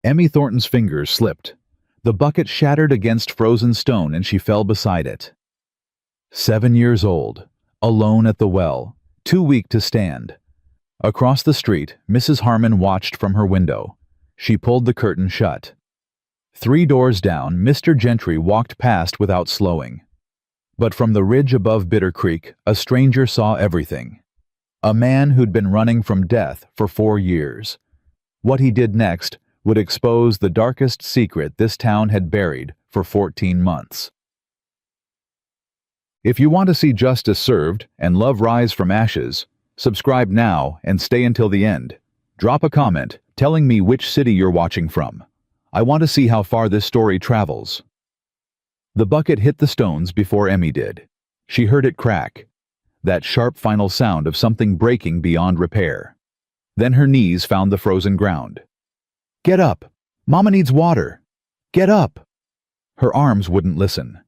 Emmy Thornton's fingers slipped. The bucket shattered against frozen stone and she fell beside it. 7 years old, alone at the well, too weak to stand. Across the street, Mrs. Harmon watched from her window. She pulled the curtain shut. 3 doors down, Mr. Gentry walked past without slowing. But from the ridge above Bitter Creek, a stranger saw everything. A man who'd been running from death for 4 years. What he did next would expose the darkest secret this town had buried for 14 months. If you want to see justice served and love rise from ashes, subscribe now and stay until the end. Drop a comment telling me which city you're watching from. I want to see how far this story travels. The bucket hit the stones before Emmy did. She heard it crack, that sharp final sound of something breaking beyond repair. Then her knees found the frozen ground. "Get up! Mama needs water! Get up!" Her arms wouldn't listen.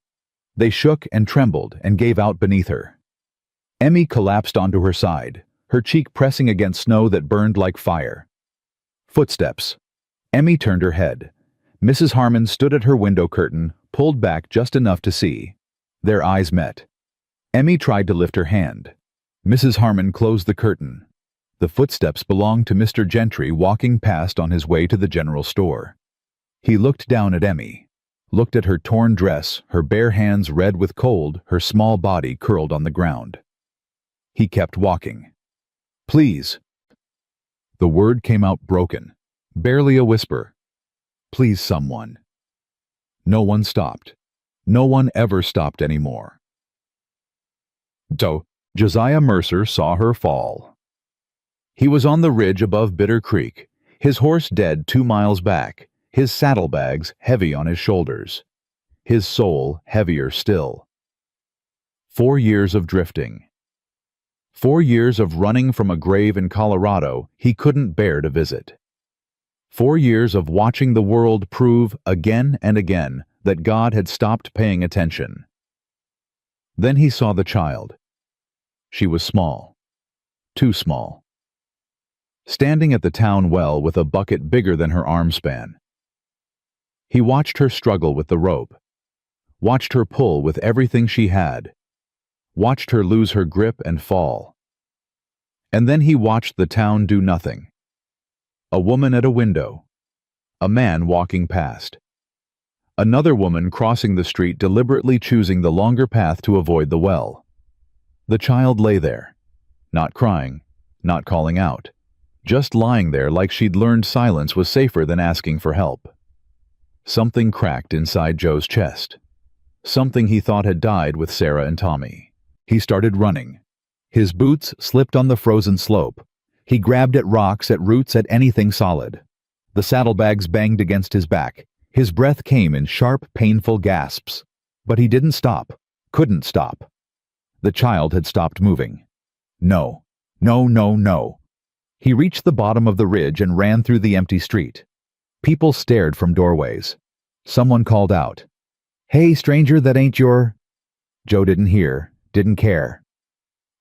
They shook and trembled and gave out beneath her. Emmy collapsed onto her side, her cheek pressing against snow that burned like fire. Footsteps. Emmy turned her head. Mrs. Harmon stood at her window curtain, pulled back just enough to see. Their eyes met. Emmy tried to lift her hand. Mrs. Harmon closed the curtain. The footsteps belonged to Mr. Gentry walking past on his way to the general store. He looked down at Emmy, looked at her torn dress, her bare hands red with cold, her small body curled on the ground. He kept walking. "Please." The word came out broken, barely a whisper. "Please, someone." No one stopped. No one ever stopped anymore. Josiah Mercer saw her fall. He was on the ridge above Bitter Creek, his horse dead 2 miles back, his saddlebags heavy on his shoulders, his soul heavier still. 4 years of drifting. 4 years of running from a grave in Colorado he couldn't bear to visit. 4 years of watching the world prove again and again that God had stopped paying attention. Then he saw the child. She was small. Too small. Standing at the town well with a bucket bigger than her arm span. He watched her struggle with the rope, watched her pull with everything she had, watched her lose her grip and fall. And then he watched the town do nothing. A woman at a window, a man walking past, another woman crossing the street deliberately choosing the longer path to avoid the well. The child lay there, not crying, not calling out. Just lying there like she'd learned silence was safer than asking for help. Something cracked inside Joe's chest. Something he thought had died with Sarah and Tommy. He started running. His boots slipped on the frozen slope. He grabbed at rocks, at roots, at anything solid. The saddlebags banged against his back. His breath came in sharp, painful gasps. But he didn't stop. Couldn't stop. The child had stopped moving. No. No, no, no. He reached the bottom of the ridge and ran through the empty street. People stared from doorways. Someone called out, "Hey, stranger, that ain't your—" Joe didn't hear, didn't care.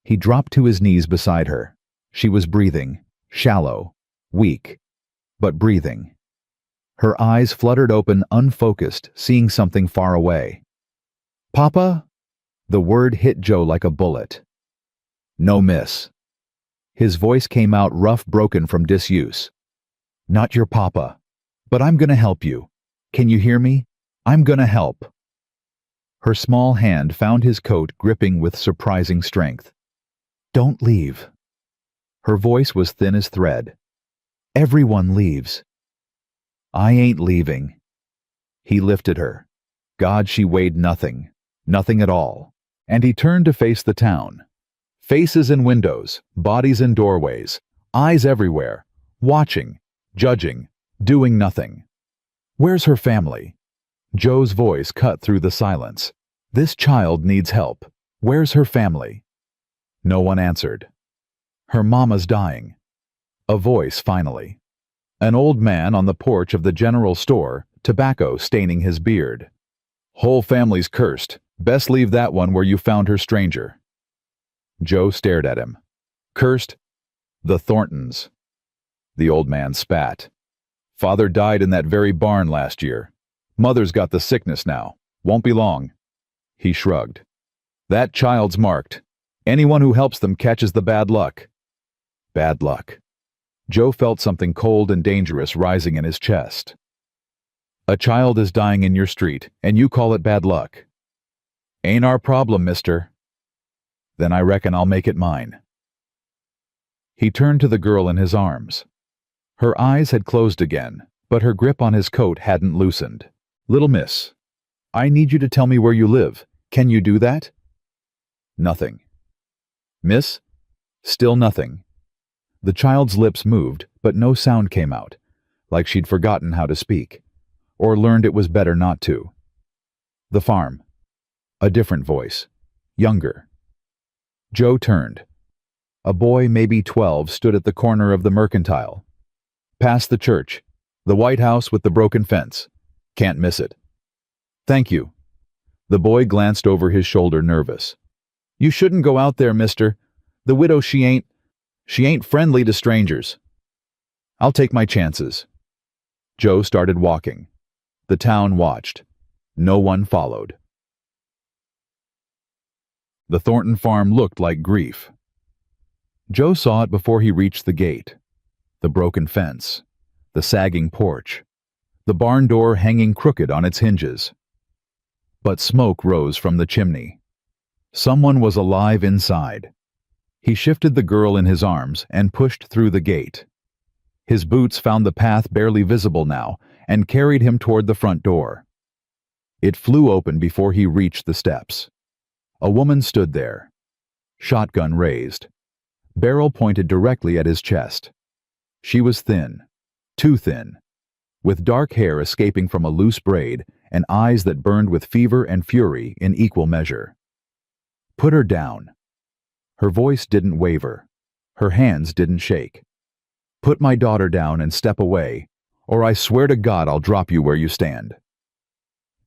He dropped to his knees beside her. She was breathing, shallow, weak, but breathing. Her eyes fluttered open, unfocused, seeing something far away. "Papa?" The word hit Joe like a bullet. No miss. His voice came out rough, broken from disuse. "Not your papa. But I'm gonna help you. Can you hear me? I'm gonna help." Her small hand found his coat, gripping with surprising strength. "Don't leave." Her voice was thin as thread. "Everyone leaves." "I ain't leaving." He lifted her. God, she weighed nothing. Nothing at all. And he turned to face the town. Faces in windows, bodies in doorways, eyes everywhere, watching, judging, doing nothing. "Where's her family?" Joe's voice cut through the silence. "This child needs help. Where's her family?" No one answered. "Her mama's dying." A voice finally. An old man on the porch of the general store, tobacco staining his beard. "Whole family's cursed. Best leave that one where you found her, stranger." Joe stared at him. "Cursed?" "The Thorntons." The old man spat. Father died in that very barn last year. Mother's got the sickness now. Won't be long." He shrugged. "That child's marked. Anyone who helps them catches the bad luck." Bad luck. Joe felt something cold and dangerous rising in his chest. "A child is dying in your street, and you call it bad luck." "Ain't our problem, mister." "Then I reckon I'll make it mine." He turned to the girl in his arms. Her eyes had closed again, but her grip on his coat hadn't loosened. "Little miss, I need you to tell me where you live. Can you do that?" "Nothing." "Miss?" Still nothing. The child's lips moved, but no sound came out, like she'd forgotten how to speak, or learned it was better not to. "The farm." A different voice. Younger. Joe turned. A boy, maybe 12, stood at the corner of the Mercantile. "Past the church. The White House with the broken fence. Can't miss it." "Thank you." The boy glanced over his shoulder, nervous. "You shouldn't go out there, mister. The widow, she ain't friendly to strangers." "I'll take my chances." Joe started walking. The town watched. No one followed. The Thornton farm looked like grief. Joe saw it before he reached the gate. The broken fence, the sagging porch, the barn door hanging crooked on its hinges. But smoke rose from the chimney. Someone was alive inside. He shifted the girl in his arms and pushed through the gate. His boots found the path barely visible now and carried him toward the front door. It flew open before he reached the steps. A woman stood there, shotgun raised, barrel pointed directly at his chest. She was thin, too thin, with dark hair escaping from a loose braid and eyes that burned with fever and fury in equal measure. "Put her down." Her voice didn't waver. Her hands didn't shake. "Put my daughter down and step away, or I swear to God I'll drop you where you stand."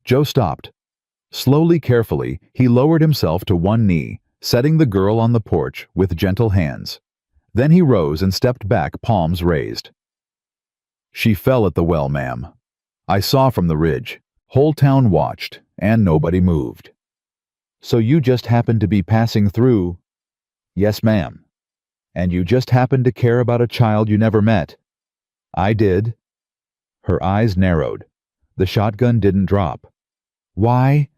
Joe stopped. Slowly, carefully, he lowered himself to one knee, setting the girl on the porch with gentle hands. Then he rose and stepped back, palms raised. "She fell at the well, ma'am. I saw from the ridge. Whole town watched, and nobody moved." "So you just happened to be passing through?" "Yes, ma'am." "And you just happened to care about a child you never met?" "I did." Her eyes narrowed. The shotgun didn't drop. "Why?"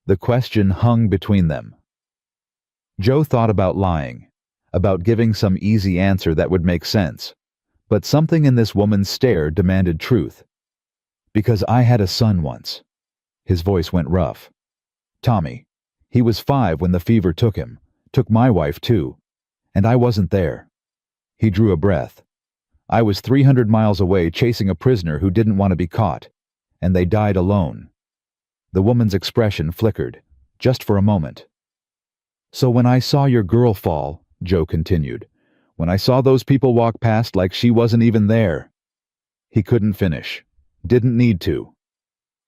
The question hung between them. Joe thought about lying, about giving some easy answer that would make sense, but something in this woman's stare demanded truth. "Because I had a son once." His voice went rough. "Tommy. He was 5 when the fever took him, took my wife too, and I wasn't there." He drew a breath. "I was 300 miles away chasing a prisoner who didn't want to be caught, and they died alone." The woman's expression flickered, just for a moment. "So when I saw your girl fall," Joe continued, "when I saw those people walk past like she wasn't even there." He couldn't finish. Didn't need to.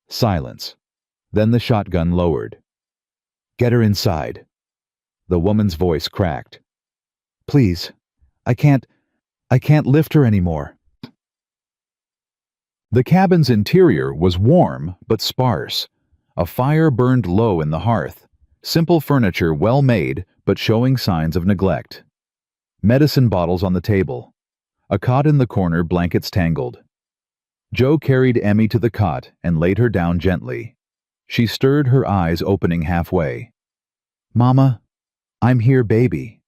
Silence. Then the shotgun lowered. "Get her inside." The woman's voice cracked. "Please, I can't lift her anymore." The cabin's interior was warm but sparse. A fire burned low in the hearth. Simple furniture, well made, but showing signs of neglect. Medicine bottles on the table. A cot in the corner, blankets tangled. Joe carried Emmy to the cot and laid her down gently. She stirred, her eyes opening halfway. "Mama, I'm here, baby."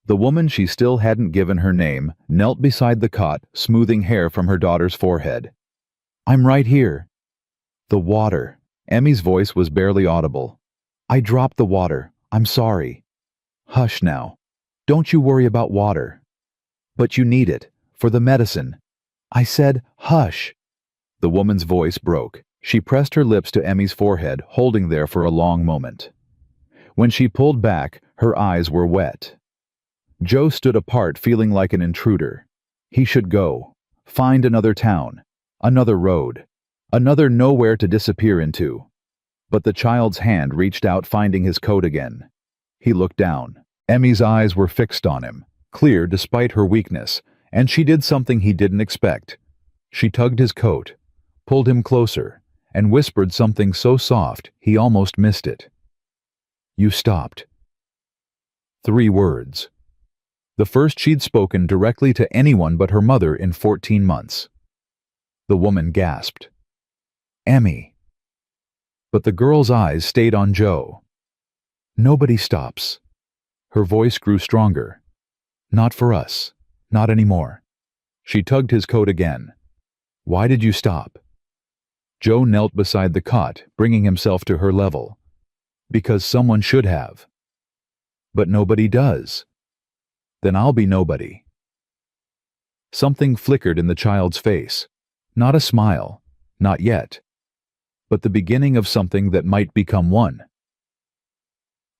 The woman, she still hadn't given her name, knelt beside the cot, smoothing hair from her daughter's forehead. "I'm right here." "The water." Emmy's voice was barely audible. "I dropped the water. I'm sorry." "Hush now. Don't you worry about water." "But you need it, for the medicine." "I said, hush." The woman's voice broke. She pressed her lips to Emmy's forehead, holding there for a long moment. When she pulled back, her eyes were wet. Joe stood apart, feeling like an intruder. He should go. Find another town. Another road. Another nowhere to disappear into. But the child's hand reached out, finding his coat again. He looked down. Emmy's eyes were fixed on him, clear despite her weakness, and she did something he didn't expect. She tugged his coat, pulled him closer, and whispered something so soft he almost missed it. "You stopped." 3 words. The first she'd spoken directly to anyone but her mother in 14 months. The woman gasped. "Emmy." But the girl's eyes stayed on Joe. "Nobody stops." Her voice grew stronger. "Not for us. Not anymore." She tugged his coat again. "Why did you stop?" Joe knelt beside the cot, bringing himself to her level. "Because someone should have." "But nobody does." "Then I'll be nobody." Something flickered in the child's face. Not a smile, not yet, but the beginning of something that might become one.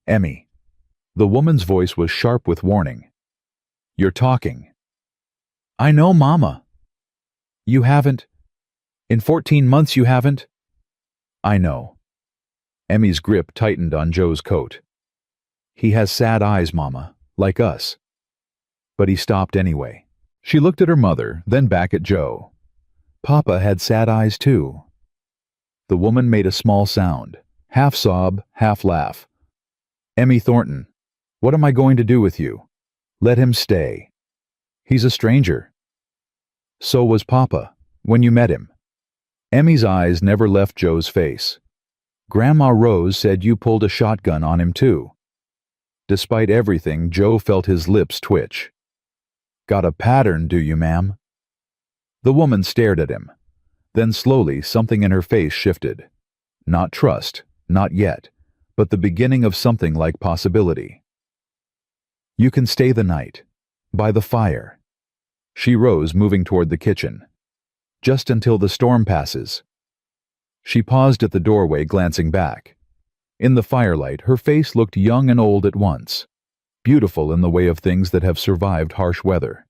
"Emmy." The woman's voice was sharp with warning. "You're talking." "I know, Mama." "You haven't. In 14 months you haven't." "I know." Emmy's grip tightened on Joe's coat. "He has sad eyes, Mama, like us." But he stopped anyway. She looked at her mother, then back at Joe. "Papa had sad eyes too." The woman made a small sound, half sob, half laugh. "Emmy Thornton, what am I going to do with you? Let him stay. He's a stranger." "So was Papa, when you met him." Emmy's eyes never left Joe's face. "Grandma Rose said you pulled a shotgun on him too." Despite everything, Joe felt his lips twitch. "Got a pattern, do you, ma'am?" The woman stared at him. Then slowly something in her face shifted. Not trust, not yet, but the beginning of something like possibility. "You can stay the night. By the fire." She rose, moving toward the kitchen. "Just until the storm passes." She paused at the doorway, glancing back. In the firelight, her face looked young and old at once, beautiful in the way of things that have survived harsh weather.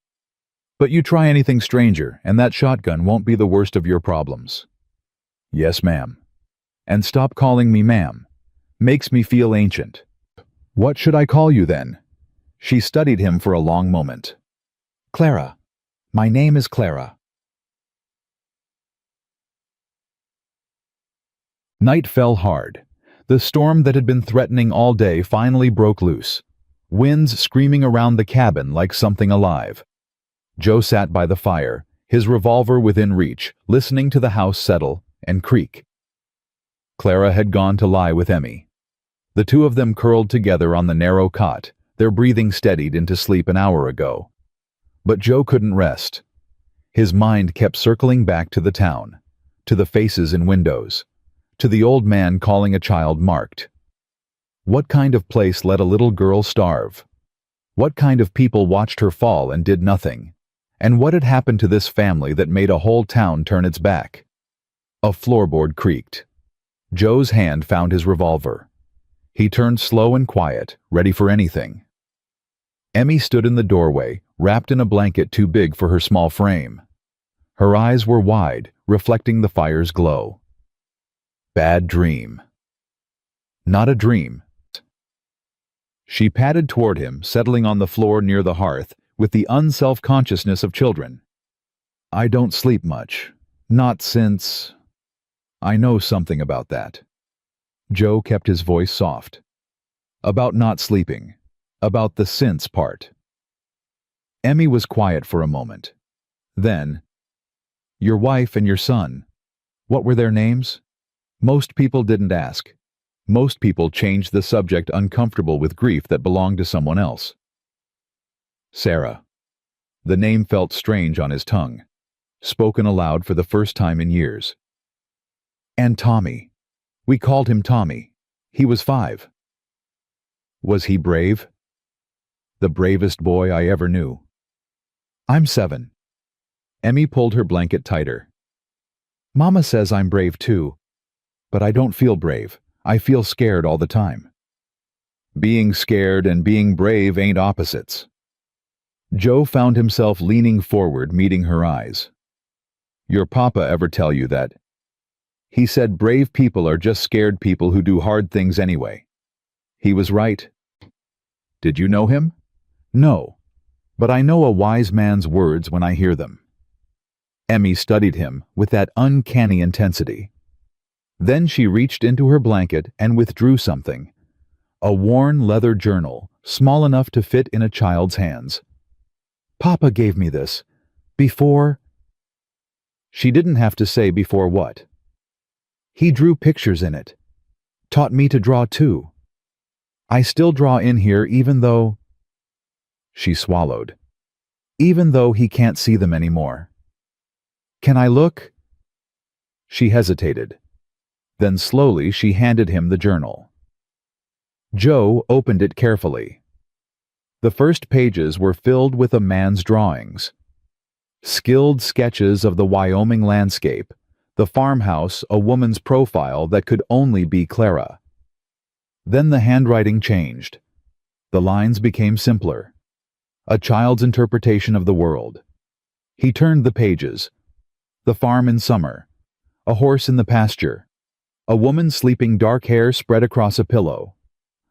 "But you try anything stranger, and that shotgun won't be the worst of your problems." "Yes, ma'am." "And stop calling me ma'am. Makes me feel ancient." "What should I call you then?" She studied him for a long moment. "Clara. My name is Clara." Night fell hard. The storm that had been threatening all day finally broke loose. Winds screaming around the cabin like something alive. Joe sat by the fire, his revolver within reach, listening to the house settle and creak. Clara had gone to lie with Emmy. The two of them curled together on the narrow cot, their breathing steadied into sleep an hour ago. But Joe couldn't rest. His mind kept circling back to the town, to the faces in windows, to the old man calling a child marked. What kind of place let a little girl starve? What kind of people watched her fall and did nothing? And what had happened to this family that made a whole town turn its back? A floorboard creaked. Joe's hand found his revolver. He turned slow and quiet, ready for anything. Emmy stood in the doorway, wrapped in a blanket too big for her small frame. Her eyes were wide, reflecting the fire's glow. Bad dream. Not a dream. She padded toward him, settling on the floor near the hearth, with the unself-consciousness of children. "I don't sleep much. Not since—" "I know something about that." Joe kept his voice soft. "About not sleeping. About the since part." Emmy was quiet for a moment. Then, "Your wife and your son, what were their names?" Most people didn't ask. Most people changed the subject, uncomfortable with grief that belonged to someone else. "Sarah." The name felt strange on his tongue, spoken aloud for the first time in years. "And Tommy. We called him Tommy. He was 5. "Was he brave?" "The bravest boy I ever knew." "I'm 7. Emmy pulled her blanket tighter. "Mama says I'm brave too. But I don't feel brave. I feel scared all the time." "Being scared and being brave ain't opposites." Joe found himself leaning forward, meeting her eyes. "Your papa ever tell you that?" "He said brave people are just scared people who do hard things anyway." "He was right." "Did you know him?" "No, but I know a wise man's words when I hear them." Emmy studied him with that uncanny intensity. Then she reached into her blanket and withdrew something. A worn leather journal, small enough to fit in a child's hands. "Papa gave me this. Before—" She didn't have to say before what. "He drew pictures in it. Taught me to draw too. I still draw in here even though—" She swallowed. "Even though he can't see them anymore. Can I look?" She hesitated. Then slowly she handed him the journal. Joe opened it carefully. The first pages were filled with a man's drawings. Skilled sketches of the Wyoming landscape, the farmhouse, a woman's profile that could only be Clara. Then the handwriting changed. The lines became simpler. A child's interpretation of the world. He turned the pages. The farm in summer. A horse in the pasture. A woman sleeping, dark hair spread across a pillow.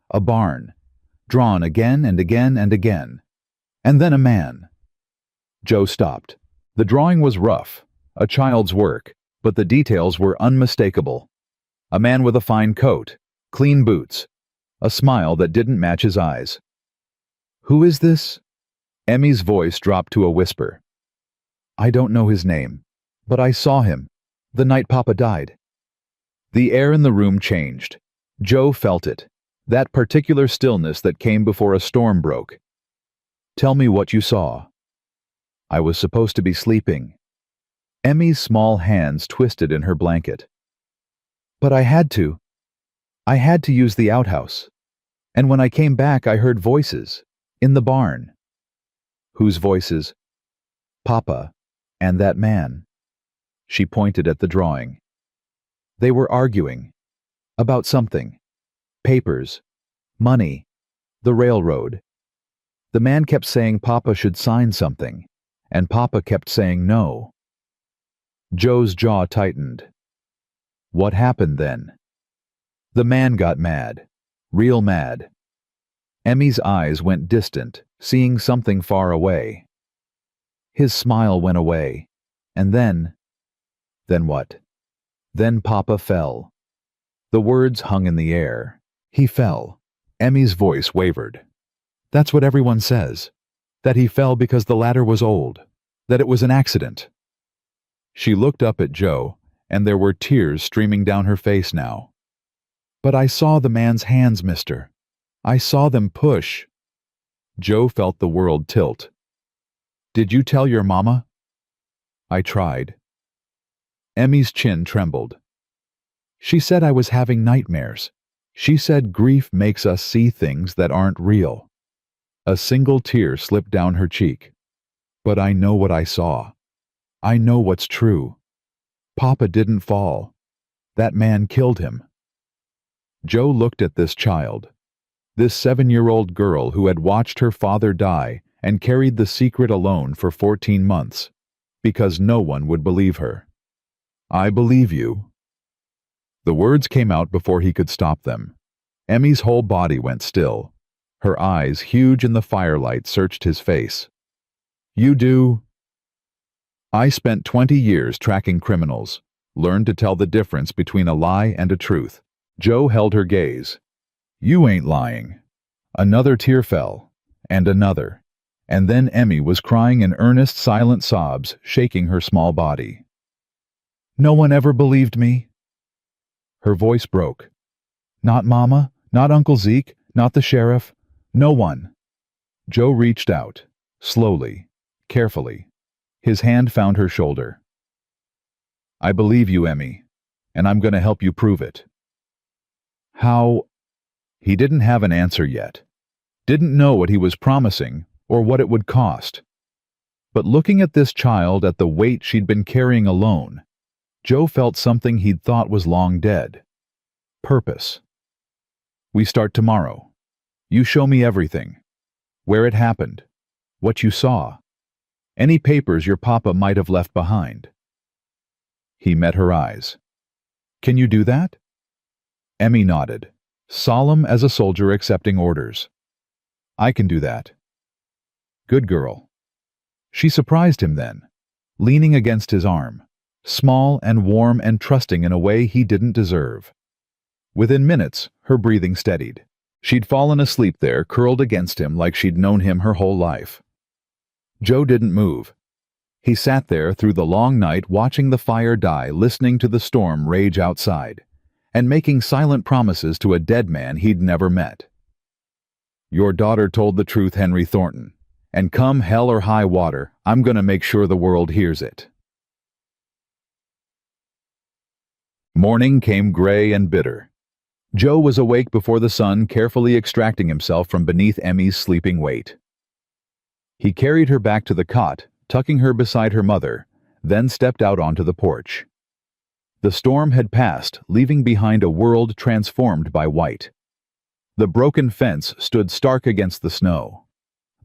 A barn. Drawn again and again and again. And then a man. Joe stopped. The drawing was rough, a child's work, but the details were unmistakable. A man with a fine coat, clean boots, a smile that didn't match his eyes. "Who is this?" Emmy's voice dropped to a whisper. "I don't know his name, but I saw him, the night Papa died." The air in the room changed. Joe felt it, that particular stillness that came before a storm broke. "Tell me what you saw." "I was supposed to be sleeping." Emmy's small hands twisted in her blanket. "But I had to. I had to use the outhouse. And when I came back I heard voices. In the barn." "Whose voices?" "Papa. And that man." She pointed at the drawing. "They were arguing. About something. Papers. Money. The railroad. The man kept saying Papa should sign something, and Papa kept saying no." Joe's jaw tightened. "What happened then?" "The man got mad. Real mad." Emmy's eyes went distant, seeing something far away. His smile went away, and then— Then what? Then Papa fell. The words hung in the air. "He fell." Emmy's voice wavered. "That's what everyone says. That he fell because the ladder was old. That it was an accident." She looked up at Joe, and there were tears streaming down her face now. "But I saw the man's hands, mister. I saw them push." Joe felt the world tilt. "Did you tell your mama?" "I tried." Emmy's chin trembled. "She said I was having nightmares. She said grief makes us see things that aren't real." A single tear slipped down her cheek. "But I know what I saw. I know what's true. Papa didn't fall. That man killed him." Joe looked at this child, this 7-year-old girl who had watched her father die and carried the secret alone for 14 months, because no one would believe her. "I believe you." The words came out before he could stop them. Emmy's whole body went still. Her eyes, huge in the firelight, searched his face. "You do?" "I spent 20 years tracking criminals, learned to tell the difference between a lie and a truth." Joe held her gaze. "You ain't lying." Another tear fell, and another, and then Emmy was crying in earnest, silent sobs, shaking her small body. "No one ever believed me." Her voice broke. "Not Mama, not Uncle Zeke, not the sheriff. No one." Joe reached out, slowly, carefully. His hand found her shoulder. "I believe you, Emmy, and I'm going to help you prove it." "How?" He didn't have an answer yet. Didn't know what he was promising or what it would cost. But looking at this child, at the weight she'd been carrying alone, Joe felt something he'd thought was long dead. Purpose. "We start tomorrow. You show me everything. Where it happened. What you saw. Any papers your papa might have left behind." He met her eyes. "Can you do that?" Emmy nodded, solemn as a soldier accepting orders. "I can do that." "Good girl." She surprised him then. leaning against his arm, small and warm and trusting in a way he didn't deserve. Within minutes, her breathing steadied. She'd fallen asleep there, curled against him like she'd known him her whole life. Joe didn't move. He sat there through the long night, watching the fire die, listening to the storm rage outside, and making silent promises to a dead man he'd never met. "Your daughter told the truth, Henry Thornton, and come hell or high water, I'm gonna make sure the world hears it." Morning came gray and bitter. Joe was awake before the sun, carefully extracting himself from beneath Emmy's sleeping weight. He carried her back to the cot, tucking her beside her mother, then stepped out onto the porch. The storm had passed, leaving behind a world transformed by white. The broken fence stood stark against the snow.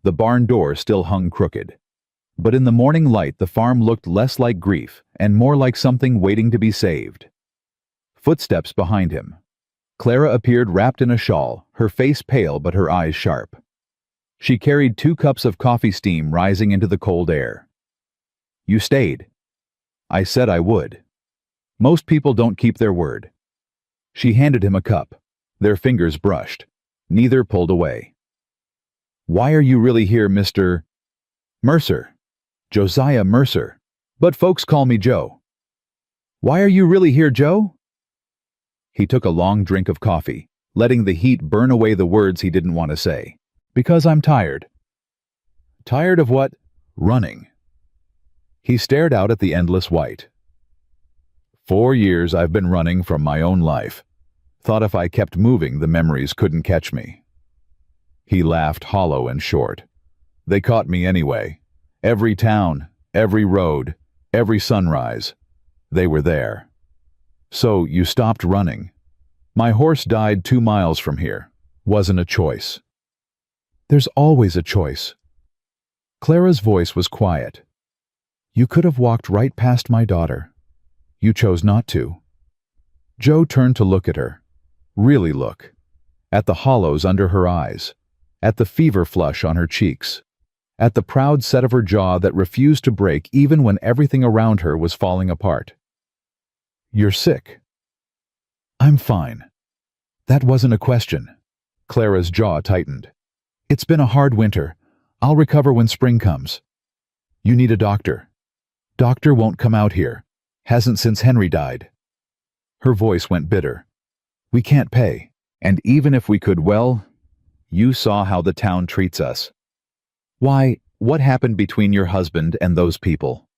The barn door still hung crooked. But in the morning light, the farm looked less like grief and more like something waiting to be saved. Footsteps behind him. Clara appeared wrapped in a shawl, her face pale but her eyes sharp. She carried 2 cups of coffee, steam rising into the cold air. "You stayed." "I said I would. Most people don't keep their word." She handed him a cup. Their fingers brushed. Neither pulled away. "Why are you really here, Mr. Mercer?" "Josiah Mercer. But folks call me Joe." "Why are you really here, Joe?" He took a long drink of coffee, letting the heat burn away the words he didn't want to say. "Because I'm tired." "Tired of what?" "Running." He stared out at the endless white. 4 years I've been running from my own life. Thought if I kept moving, the memories couldn't catch me." He laughed hollow and short. "They caught me anyway. Every town, every road, every sunrise. They were there." "So you stopped running." "My horse died 2 miles from here. Wasn't a choice." "There's always a choice." Clara's voice was quiet. "You could have walked right past my daughter. You chose not to." Joe turned to look at her. Really look. At the hollows under her eyes. At the fever flush on her cheeks. At the proud set of her jaw that refused to break even when everything around her was falling apart. "You're sick." "I'm fine." That wasn't a question. Clara's jaw tightened. "It's been a hard winter. I'll recover when spring comes." "You need a doctor." "Doctor won't come out here. Hasn't since Henry died." Her voice went bitter. "We can't pay. And even if we could, well, you saw how the town treats us." "Why, what happened between your husband and those people?"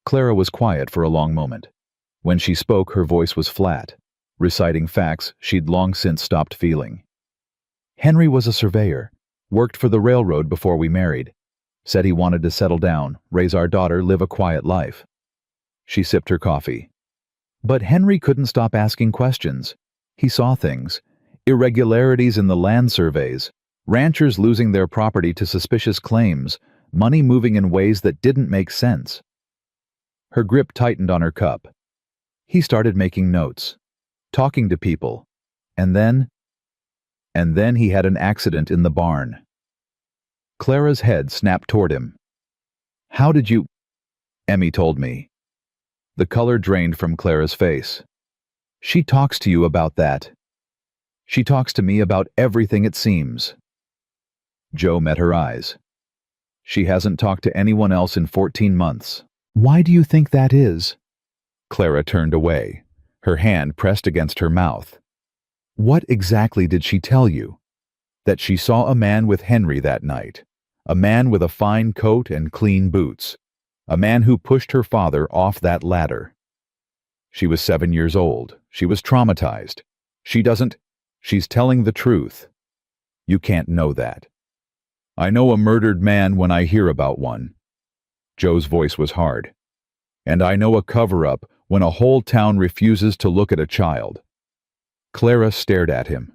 Clara was quiet for a long moment. When she spoke, her voice was flat, reciting facts she'd long since stopped feeling. "Henry was a surveyor, worked for the railroad before we married. Said he wanted to settle down, raise our daughter, live a quiet life." She sipped her coffee. "But Henry couldn't stop asking questions. He saw things. Irregularities in the land surveys, ranchers losing their property to suspicious claims, money moving in ways that didn't make sense." Her grip tightened on her cup. "He started making notes, talking to people, and then he had an accident in the barn." Clara's head snapped toward him. "How did you—" "Emmy told me." The color drained from Clara's face. "She talks to you about that." "She talks to me about everything, it seems." Joe met her eyes. "She hasn't talked to anyone else in 14 months. Why do you think that is?" Clara turned away, her hand pressed against her mouth. "What exactly did she tell you?" "That she saw a man with Henry that night. A man with a fine coat and clean boots. A man who pushed her father off that ladder." She was 7 years old. She was traumatized. She's telling the truth. You can't know that. "I know a murdered man when I hear about one." Joe's voice was hard. "And I know a cover-up when a whole town refuses to look at a child." Clara stared at him.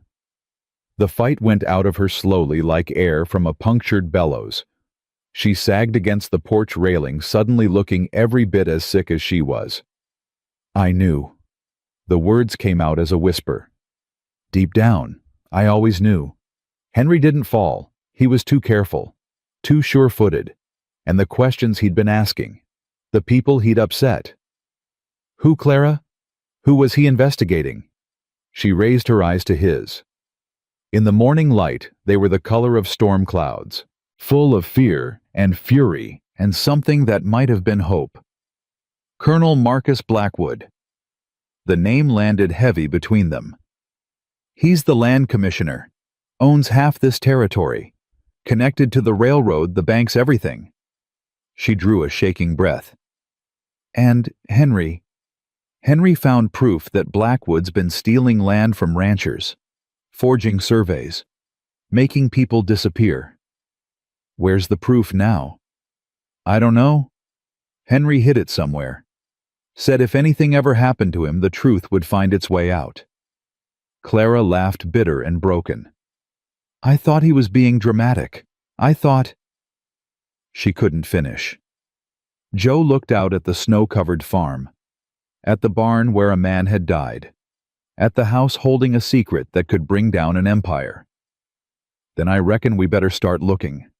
The fight went out of her slowly like air from a punctured bellows. She sagged against the porch railing, suddenly looking every bit as sick as she was. "I knew." The words came out as a whisper. "Deep down, I always knew. Henry didn't fall. He was too careful, too sure-footed. And the questions he'd been asking, The people he'd upset. Who, Clara? Who was he investigating? She raised her eyes to his. In the morning light, they were the color of storm clouds, full of fear and fury and something that might have been hope. Colonel Marcus Blackwood. The name landed heavy between them. He's the land commissioner, owns half this territory, connected to the railroad, the banks, everything. She drew a shaking breath. And Henry found proof that Blackwood's been stealing land from ranchers, forging surveys, making people disappear. Where's the proof now? I don't know. Henry hid it somewhere. Said if anything ever happened to him, the truth would find its way out. Clara laughed, bitter and broken. I thought he was being dramatic. I thought... She couldn't finish. Joe looked out at the snow-covered farm, at the barn where a man had died, at the house holding a secret that could bring down an empire. Then I reckon we better start looking.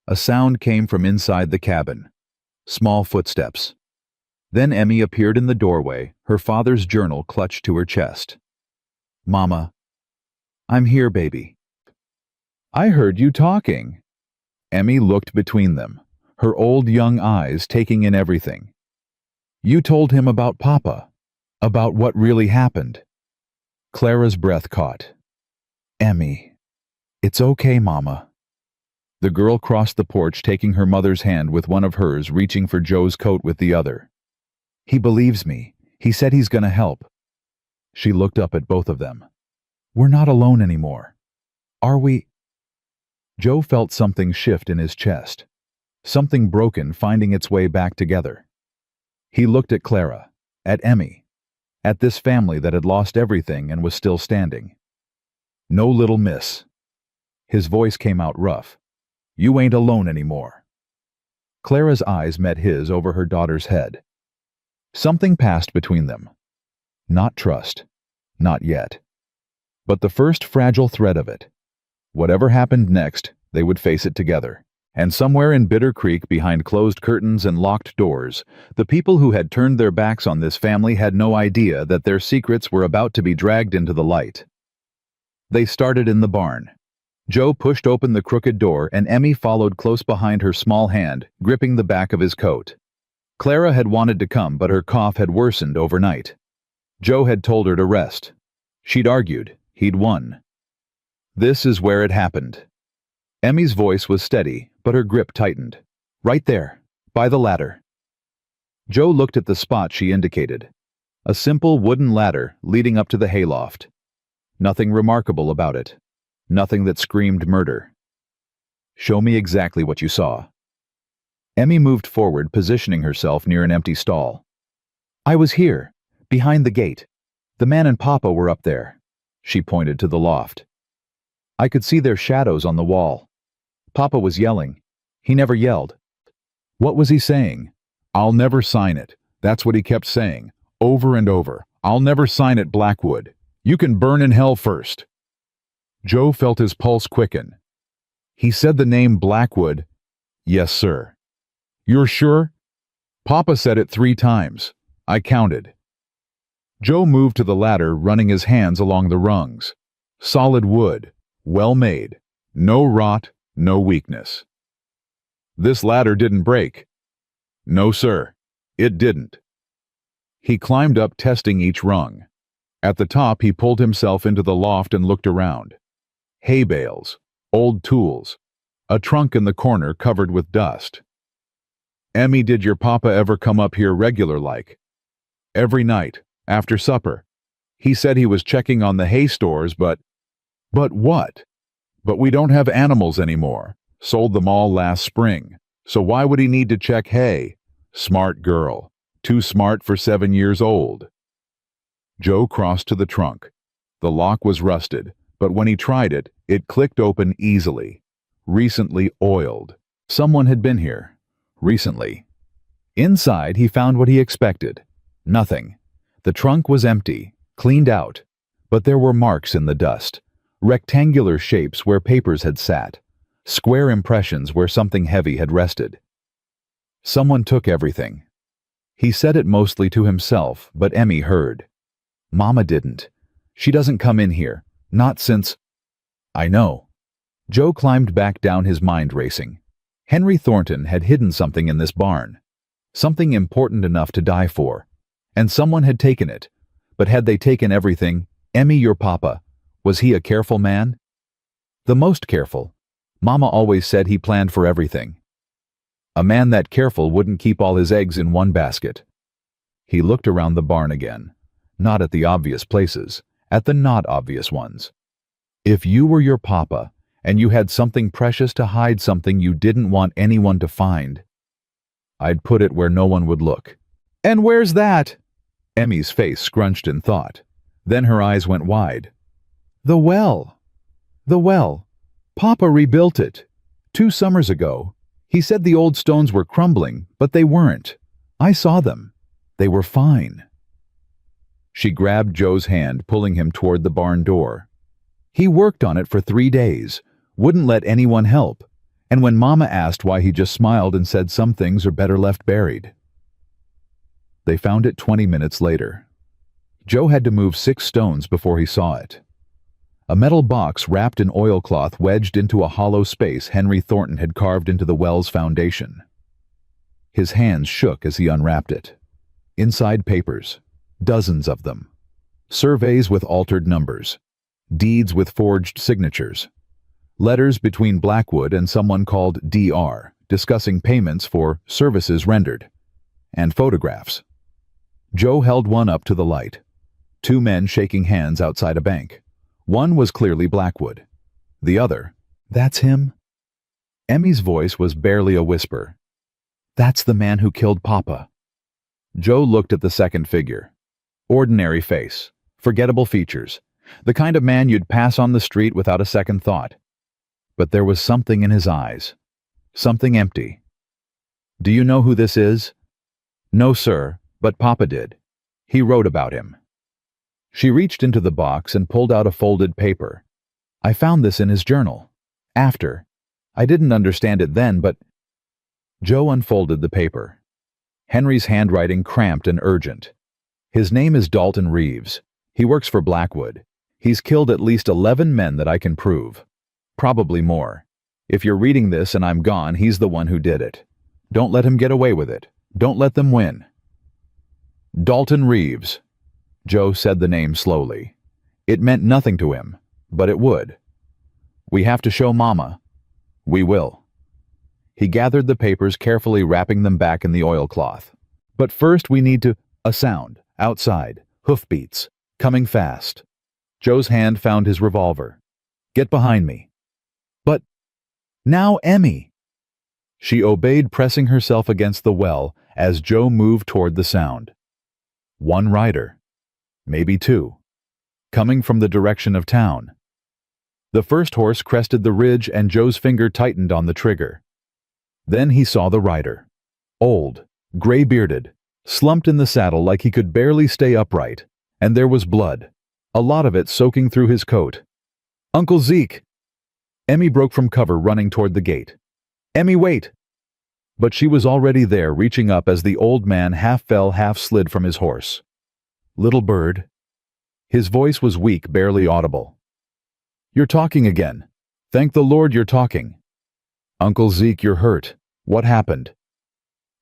A sound came from inside the cabin. Small footsteps. Then Emmy appeared in the doorway, her father's journal clutched to her chest. Mama. I'm here, baby. I heard you talking. Emmy looked between them, her old young eyes taking in everything. You told him about Papa, about what really happened. Clara's breath caught. Emmy. It's okay, Mama. The girl crossed the porch, taking her mother's hand with one of hers, reaching for Joe's coat with the other. He believes me. He said he's gonna help. She looked up at both of them. We're not alone anymore. Are we? Joe felt something shift in his chest. Something broken finding its way back together. He looked at Clara, at Emmy, at this family that had lost everything and was still standing. No, little miss. His voice came out rough. You ain't alone anymore. Clara's eyes met his over her daughter's head. Something passed between them. Not trust. Not yet. But the first fragile thread of it. Whatever happened next, they would face it together. And somewhere in Bitter Creek, behind closed curtains and locked doors, the people who had turned their backs on this family had no idea that their secrets were about to be dragged into the light. They started in the barn. Joe pushed open the crooked door and Emmy followed close behind, her small hand gripping the back of his coat. Clara had wanted to come, but her cough had worsened overnight. Joe had told her to rest. She'd argued. He'd won. This is where it happened. Emmy's voice was steady, but her grip tightened. Right there, by the ladder. Joe looked at the spot she indicated. A simple wooden ladder leading up to the hayloft. Nothing remarkable about it. Nothing that screamed murder. Show me exactly what you saw. Emmy moved forward, positioning herself near an empty stall. I was here, behind the gate. The man and Papa were up there. She pointed to the loft. I could see their shadows on the wall. Papa was yelling. He never yelled. What was he saying? I'll never sign it. That's what he kept saying, over and over. I'll never sign it, Blackwood. You can burn in hell first. Joe felt his pulse quicken. He said the name Blackwood. Yes, sir. You're sure? Papa said it 3 times. I counted. Joe moved to the ladder, running his hands along the rungs. Solid wood, well made, no rot, no weakness. This ladder didn't break. No, sir, it didn't. He climbed up, testing each rung. At the top, he pulled himself into the loft and looked around. Hay bales, old tools, a trunk in the corner covered with dust. Emmy, did your papa ever come up here regular like? Every night, after supper. He said he was checking on the hay stores, but what? But we don't have animals anymore. Sold them all last spring. So why would he need to check hay? Smart girl. Too smart for 7 years old. Joe crossed to the trunk. The lock was rusted, but when he tried it, it clicked open easily. Recently oiled. Someone had been here. Recently. Inside, he found what he expected. Nothing. The trunk was empty, cleaned out, but there were marks in the dust. Rectangular shapes where papers had sat. Square impressions where something heavy had rested. Someone took everything. He said it mostly to himself, but Emmy heard. Mama didn't. She doesn't come in here. Not since... I know. Joe climbed back down, his mind racing. Henry Thornton had hidden something in this barn. Something important enough to die for. And someone had taken it. But had they taken everything? Emmy, your papa, was he a careful man? The most careful. Mama always said he planned for everything. A man that careful wouldn't keep all his eggs in one basket. He looked around the barn again. Not at the obvious places, at the not obvious ones. If you were your papa, and you had something precious to hide, something you didn't want anyone to find, I'd put it where no one would look. And where's that? Emmy's face scrunched in thought. Then her eyes went wide. The well. The well. Papa rebuilt it. 2 summers ago. He said the old stones were crumbling, but they weren't. I saw them. They were fine. She grabbed Joe's hand, pulling him toward the barn door. He worked on it for 3 days, wouldn't let anyone help, and when Mama asked why, he just smiled and said some things are better left buried. They found it 20 minutes later. Joe had to move 6 stones before he saw it. A metal box wrapped in oilcloth wedged into a hollow space Henry Thornton had carved into the well's foundation. His hands shook as he unwrapped it. Inside, papers, dozens of them. Surveys with altered numbers. Deeds with forged signatures. Letters between Blackwood and someone called Dr. discussing payments for services rendered. And photographs. Joe held one up to the light. 2 men shaking hands outside a bank. One was clearly Blackwood. The other, that's him? Emmy's voice was barely a whisper. That's the man who killed Papa. Joe looked at the second figure. Ordinary face, forgettable features, the kind of man you'd pass on the street without a second thought. But there was something in his eyes. Something empty. Do you know who this is? No, sir, but Papa did. He wrote about him. She reached into the box and pulled out a folded paper. I found this in his journal. After. I didn't understand it then, but... Joe unfolded the paper. Henry's handwriting cramped and urgent. His name is Dalton Reeves. He works for Blackwood. He's killed at least 11 men that I can prove. Probably more. If you're reading this and I'm gone, he's the one who did it. Don't let him get away with it. Don't let them win. Dalton Reeves. Joe said the name slowly. It meant nothing to him, but it would. We have to show Mama. We will. He gathered the papers, carefully wrapping them back in the oilcloth. But first we need to... A sound. Outside. Hoofbeats. Coming fast. Joe's hand found his revolver. Get behind me. But... Now, Emmy. She obeyed, pressing herself against the well as Joe moved toward the sound. 1 rider. Maybe 2. Coming from the direction of town. The first horse crested the ridge and Joe's finger tightened on the trigger. Then he saw the rider. Old, gray-bearded, slumped in the saddle like he could barely stay upright, and there was blood, a lot of it soaking through his coat. Uncle Zeke! Emmy broke from cover, running toward the gate. Emmy, wait! But she was already there, reaching up as the old man half fell, half slid from his horse. Little bird. His voice was weak, barely audible. You're talking again. Thank the Lord you're talking. Uncle Zeke, you're hurt. What happened?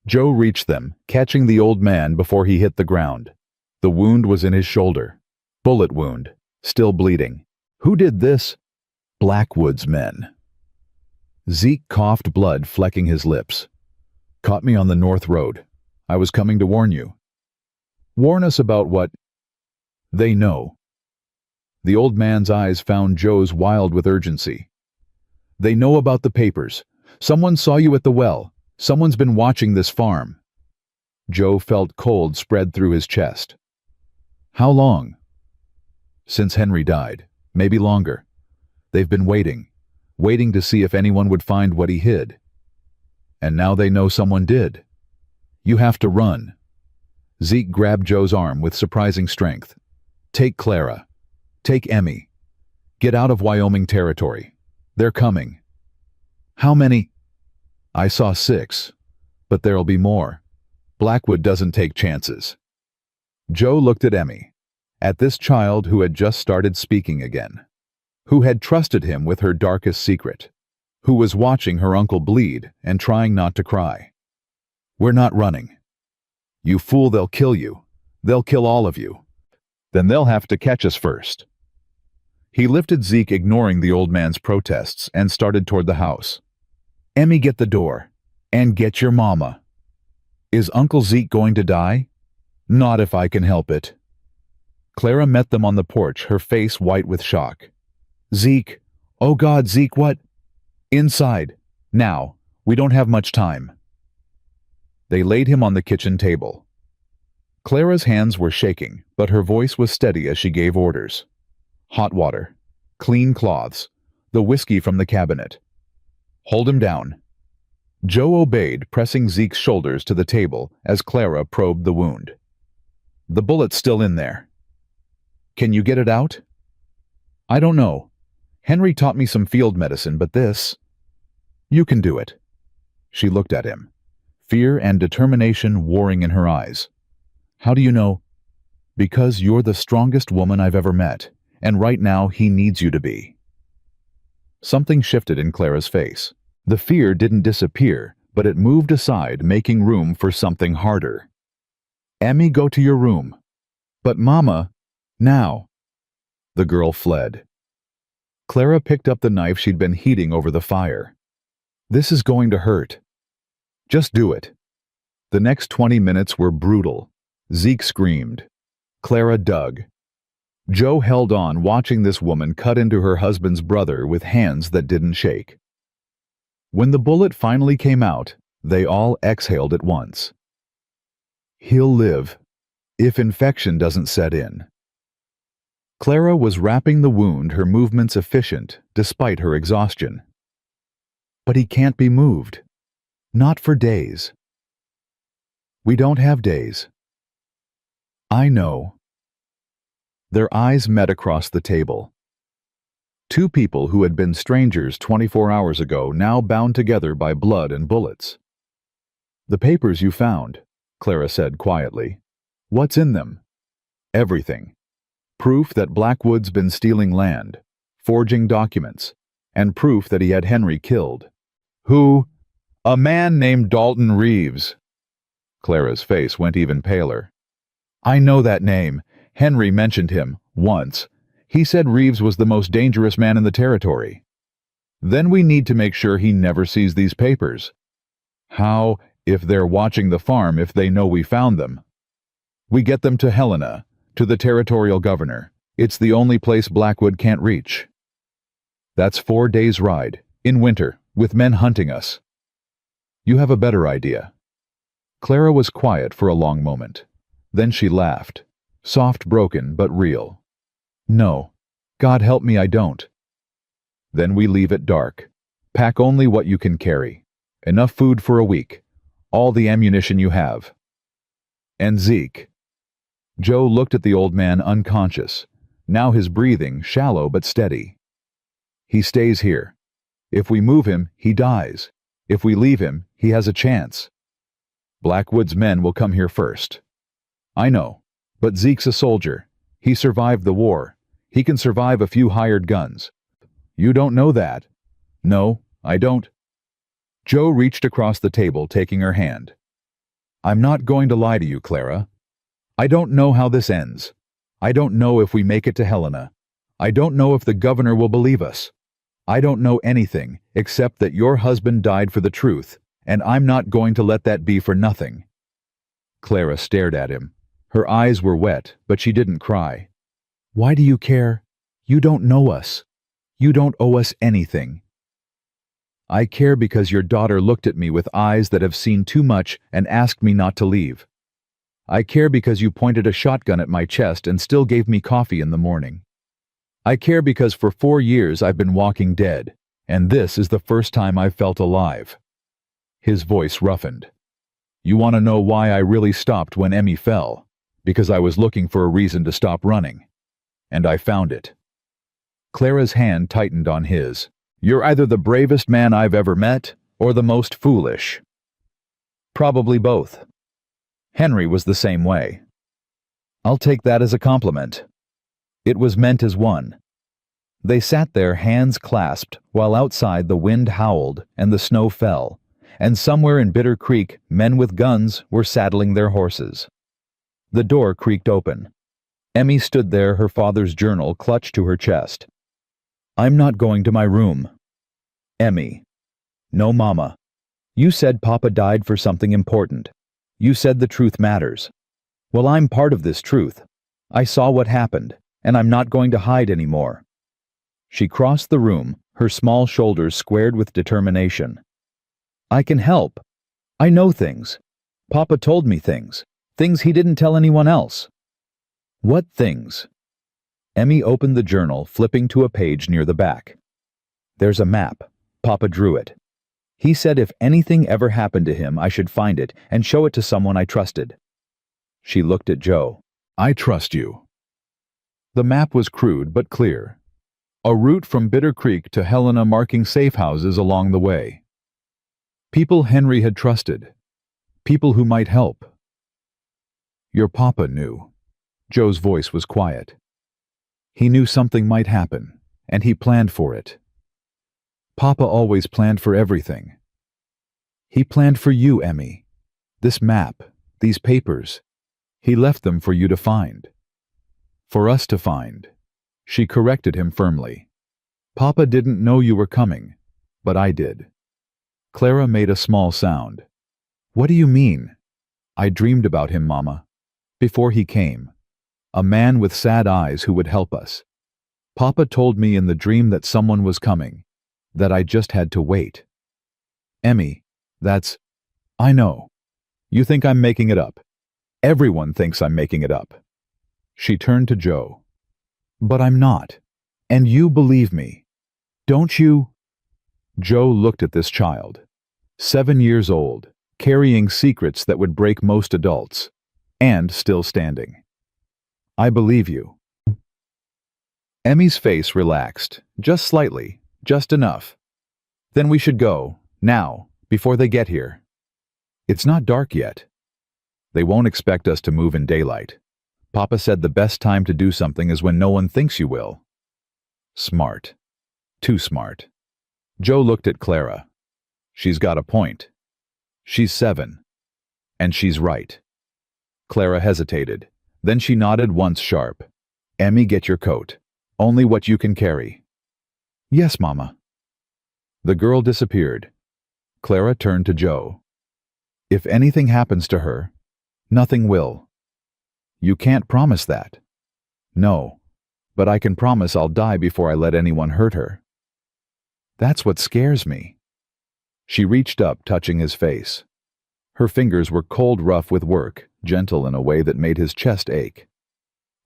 Joe reached them, catching the old man before he hit the ground. The wound was in his shoulder. Bullet wound. Still bleeding. Who did this? Blackwood's men. Zeke coughed, blood flecking his lips. Caught me on the north road. I was coming to warn you. Warn us about what? They know. The old man's eyes found Joe's, wild with urgency. They know about the papers. Someone saw you at the well. Someone's been watching this farm. Joe felt cold spread through his chest. How long? Since Henry died. Maybe longer. They've been waiting to see if anyone would find what he hid. And now they know someone did. You have to run. Zeke grabbed Joe's arm with surprising strength. Take Clara. Take Emmy. Get out of Wyoming territory. They're coming. How many? I saw 6, but there'll be more. Blackwood doesn't take chances. Joe looked at Emmy, at this child who had just started speaking again, who had trusted him with her darkest secret, who was watching her uncle bleed and trying not to cry. We're not running. You fool, they'll kill you. They'll kill all of you. Then they'll have to catch us first. He lifted Zeke, ignoring the old man's protests, and started toward the house. Emmy, get the door. And get your mama. Is Uncle Zeke going to die? Not if I can help it. Clara met them on the porch, her face white with shock. Zeke. Oh God, Zeke, what? Inside. Now. We don't have much time. They laid him on the kitchen table. Clara's hands were shaking, but her voice was steady as she gave orders. Hot water. Clean cloths. The whiskey from the cabinet. Hold him down. Joe obeyed, pressing Zeke's shoulders to the table as Clara probed the wound. The bullet's still in there. Can you get it out? I don't know. Henry taught me some field medicine, but this... You can do it. She looked at him, fear and determination warring in her eyes. How do you know? Because you're the strongest woman I've ever met, and right now he needs you to be. Something shifted in Clara's face. The fear didn't disappear, but it moved aside, making room for something harder. Emmy, go to your room. But Mama, now. The girl fled. Clara picked up the knife she'd been heating over the fire. This is going to hurt. Just do it. The next 20 minutes were brutal. Zeke screamed. Clara dug. Joe held on, watching this woman cut into her husband's brother with hands that didn't shake. When the bullet finally came out, they all exhaled at once. He'll live, if infection doesn't set in. Clara was wrapping the wound, her movements efficient, despite her exhaustion. But he can't be moved. Not for days. We don't have days. I know. Their eyes met across the table. Two people who had been strangers 24 hours ago, now bound together by blood and bullets. The papers you found, Clara said quietly. What's in them? Everything. Proof that Blackwood's been stealing land, forging documents, and proof that he had Henry killed. Who? A man named Dalton Reeves. Clara's face went even paler. I know that name. Henry mentioned him, once. He said Reeves was the most dangerous man in the territory. Then we need to make sure he never sees these papers. How, if they're watching the farm, if they know we found them? We get them to Helena, to the territorial governor. It's the only place Blackwood can't reach. That's 4 days' ride, in winter, with men hunting us. You have a better idea. Clara was quiet for a long moment. Then she laughed, soft, broken, but real. No, God help me, I don't. Then we leave at dark. Pack only what you can carry. Enough food for a week. All the ammunition you have. And Zeke. Joe looked at the old man, unconscious. Now his breathing, shallow but steady. He stays here. If we move him, he dies. If we leave him, he has a chance. Blackwood's men will come here first. I know, but Zeke's a soldier. He survived the war. He can survive a few hired guns. You don't know that. No, I don't. Joe reached across the table, taking her hand. I'm not going to lie to you, Clara. I don't know how this ends. I don't know if we make it to Helena. I don't know if the governor will believe us. I don't know anything except that your husband died for the truth, and I'm not going to let that be for nothing. Clara stared at him. Her eyes were wet, but she didn't cry. Why do you care? You don't know us. You don't owe us anything. I care because your daughter looked at me with eyes that have seen too much and asked me not to leave. I care because you pointed a shotgun at my chest and still gave me coffee in the morning. I care because for 4 years I've been walking dead, and this is the first time I've felt alive. His voice roughened. You want to know why I really stopped when Emmy fell? Because I was looking for a reason to stop running. And I found it. Clara's hand tightened on his. You're either the bravest man I've ever met, or the most foolish. Probably both. Henry was the same way. I'll take that as a compliment. It was meant as one. They sat there, hands clasped, while outside the wind howled and the snow fell, and somewhere in Bitter Creek, men with guns were saddling their horses. The door creaked open. Emmy stood there, her father's journal clutched to her chest. I'm not going to my room. Emmy. No, Mama. You said Papa died for something important. You said the truth matters. Well, I'm part of this truth. I saw what happened, and I'm not going to hide anymore. She crossed the room, her small shoulders squared with determination. I can help. I know things. Papa told me things. Things he didn't tell anyone else. What things? Emmy opened the journal, flipping to a page near the back. There's a map. Papa drew it. He said if anything ever happened to him, I should find it and show it to someone I trusted. She looked at Joe. I trust you. The map was crude but clear. A route from Bitter Creek to Helena, marking safe houses along the way. People Henry had trusted. People who might help. Your papa knew. Joe's voice was quiet. He knew something might happen, and he planned for it. Papa always planned for everything. He planned for you, Emmy. This map, these papers, he left them for you to find. For us to find. She corrected him firmly. Papa didn't know you were coming, but I did. Clara made a small sound. What do you mean? I dreamed about him, Mama. Before he came. A man with sad eyes who would help us. Papa told me in the dream that someone was coming, that I just had to wait. Emmy, that's... I know. You think I'm making it up. Everyone thinks I'm making it up. She turned to Joe. But I'm not. And you believe me. Don't you? Joe looked at this child. 7 years old, carrying secrets that would break most adults, and still standing. I believe you. Emmy's face relaxed, just slightly, just enough. Then we should go, now, before they get here. It's not dark yet. They won't expect us to move in daylight. Papa said the best time to do something is when no one thinks you will. Smart. Too smart. Joe looked at Clara. She's got a point. She's 7. And she's right. Clara hesitated. Then she nodded once sharp. Emmy, get your coat. Only what you can carry. Yes, Mama. The girl disappeared. Clara turned to Joe. If anything happens to her, nothing will. You can't promise that. No, but I can promise I'll die before I let anyone hurt her. That's what scares me. She reached up, touching his face. Her fingers were cold rough with work, gentle in a way that made his chest ache.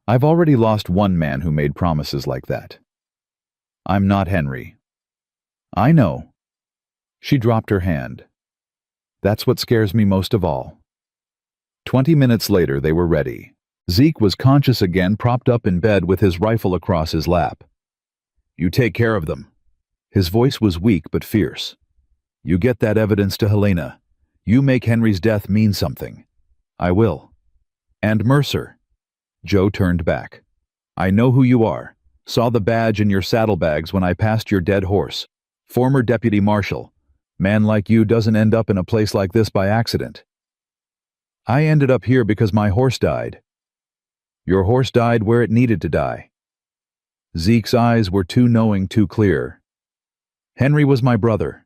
I've already lost one man who made promises like that. I'm not Henry. I know. She dropped her hand. That's what scares me most of all. 20 minutes later, they were ready. Zeke was conscious again, propped up in bed with his rifle across his lap. You take care of them. His voice was weak but fierce. You get that evidence to Helena. You make Henry's death mean something. I will. And Mercer. Joe turned back. I know who you are. Saw the badge in your saddlebags when I passed your dead horse. Former deputy marshal. Man like you doesn't end up in a place like this by accident. I ended up here because my horse died. Your horse died where it needed to die. Zeke's eyes were too knowing, too clear. Henry was my brother.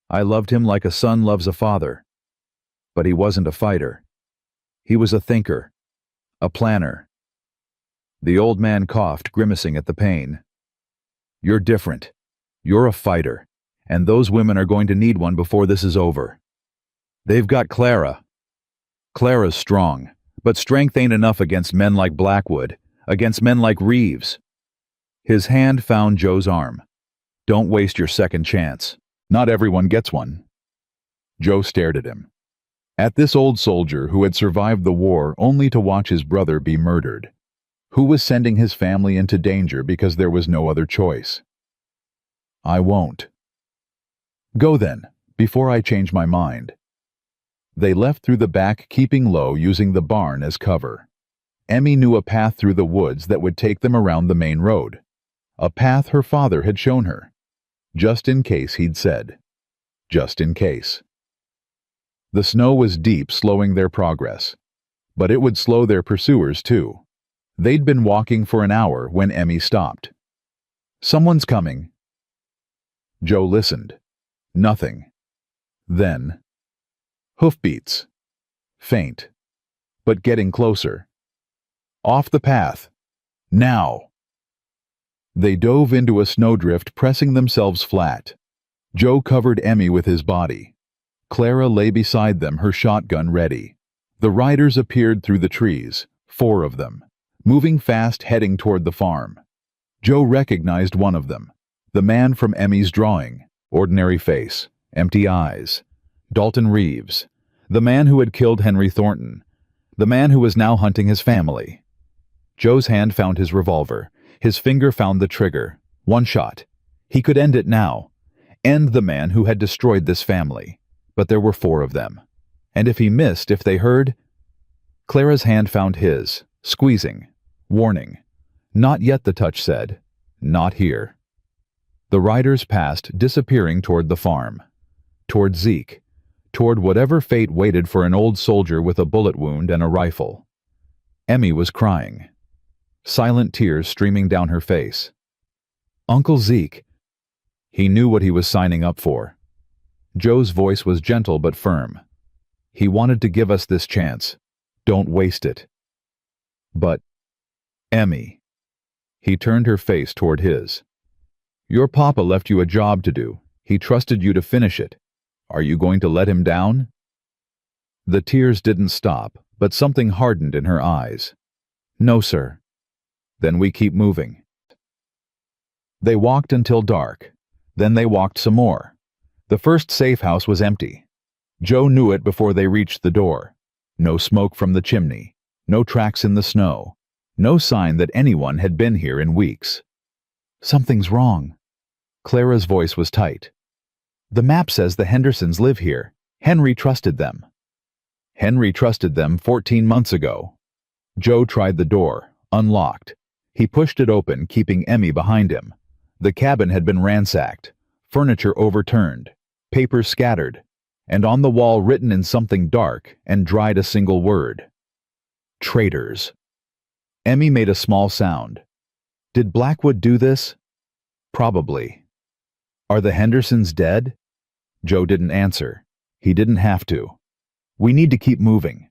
I loved him like a son loves a father. But he wasn't a fighter. He was a thinker. A planner. The old man coughed, grimacing at the pain. You're different. You're a fighter. And those women are going to need one before this is over. They've got Clara. Clara's strong. But strength ain't enough against men like Blackwood, against men like Reeves. His hand found Joe's arm. Don't waste your second chance. Not everyone gets one. Joe stared at him. At this old soldier who had survived the war only to watch his brother be murdered. Who was sending his family into danger because there was no other choice. I won't. Go then, before I change my mind. They left through the back, keeping low, using the barn as cover. Emmy knew a path through the woods that would take them around the main road. A path her father had shown her. Just in case, he'd said. Just in case. The snow was deep, slowing their progress. But it would slow their pursuers, too. They'd been walking for an hour when Emmy stopped. "Someone's coming." Joe listened. Nothing. Then, hoofbeats. Faint. But getting closer. Off the path. Now. They dove into a snowdrift, pressing themselves flat. Joe covered Emmy with his body. Clara lay beside them, her shotgun ready. The riders appeared through the trees, 4 of them, moving fast, heading toward the farm. Joe recognized one of them, the man from Emmy's drawing, ordinary face, empty eyes. Dalton Reeves, the man who had killed Henry Thornton, the man who was now hunting his family. Joe's hand found his revolver. His finger found the trigger. 1 shot. He could end it now. End the man who had destroyed this family. But there were 4 of them. And if he missed, if they heard... Clara's hand found his, squeezing. Warning. Not yet, the touch said. Not here. The riders passed, disappearing toward the farm. Toward Zeke. Toward whatever fate waited for an old soldier with a bullet wound and a rifle. Emmy was crying. Silent tears streaming down her face. Uncle Zeke. He knew what he was signing up for. Joe's voice was gentle but firm. He wanted to give us this chance. Don't waste it. But, Emmy. He turned her face toward his. Your papa left you a job to do. He trusted you to finish it. Are you going to let him down? The tears didn't stop, but something hardened in her eyes. No, sir. Then we keep moving. They walked until dark. Then they walked some more. The first safe house was empty. Joe knew it before they reached the door. No smoke from the chimney. No tracks in the snow. No sign that anyone had been here in weeks. Something's wrong. Clara's voice was tight. The map says the Hendersons live here. Henry trusted them. Henry trusted them 14 months ago. Joe tried the door, unlocked. He pushed it open, keeping Emmy behind him. The cabin had been ransacked, furniture overturned, papers scattered, and on the wall written in something dark and dried a single word. Traitors. Emmy made a small sound. Did Blackwood do this? Probably. Are the Hendersons dead? Joe didn't answer. He didn't have to. We need to keep moving.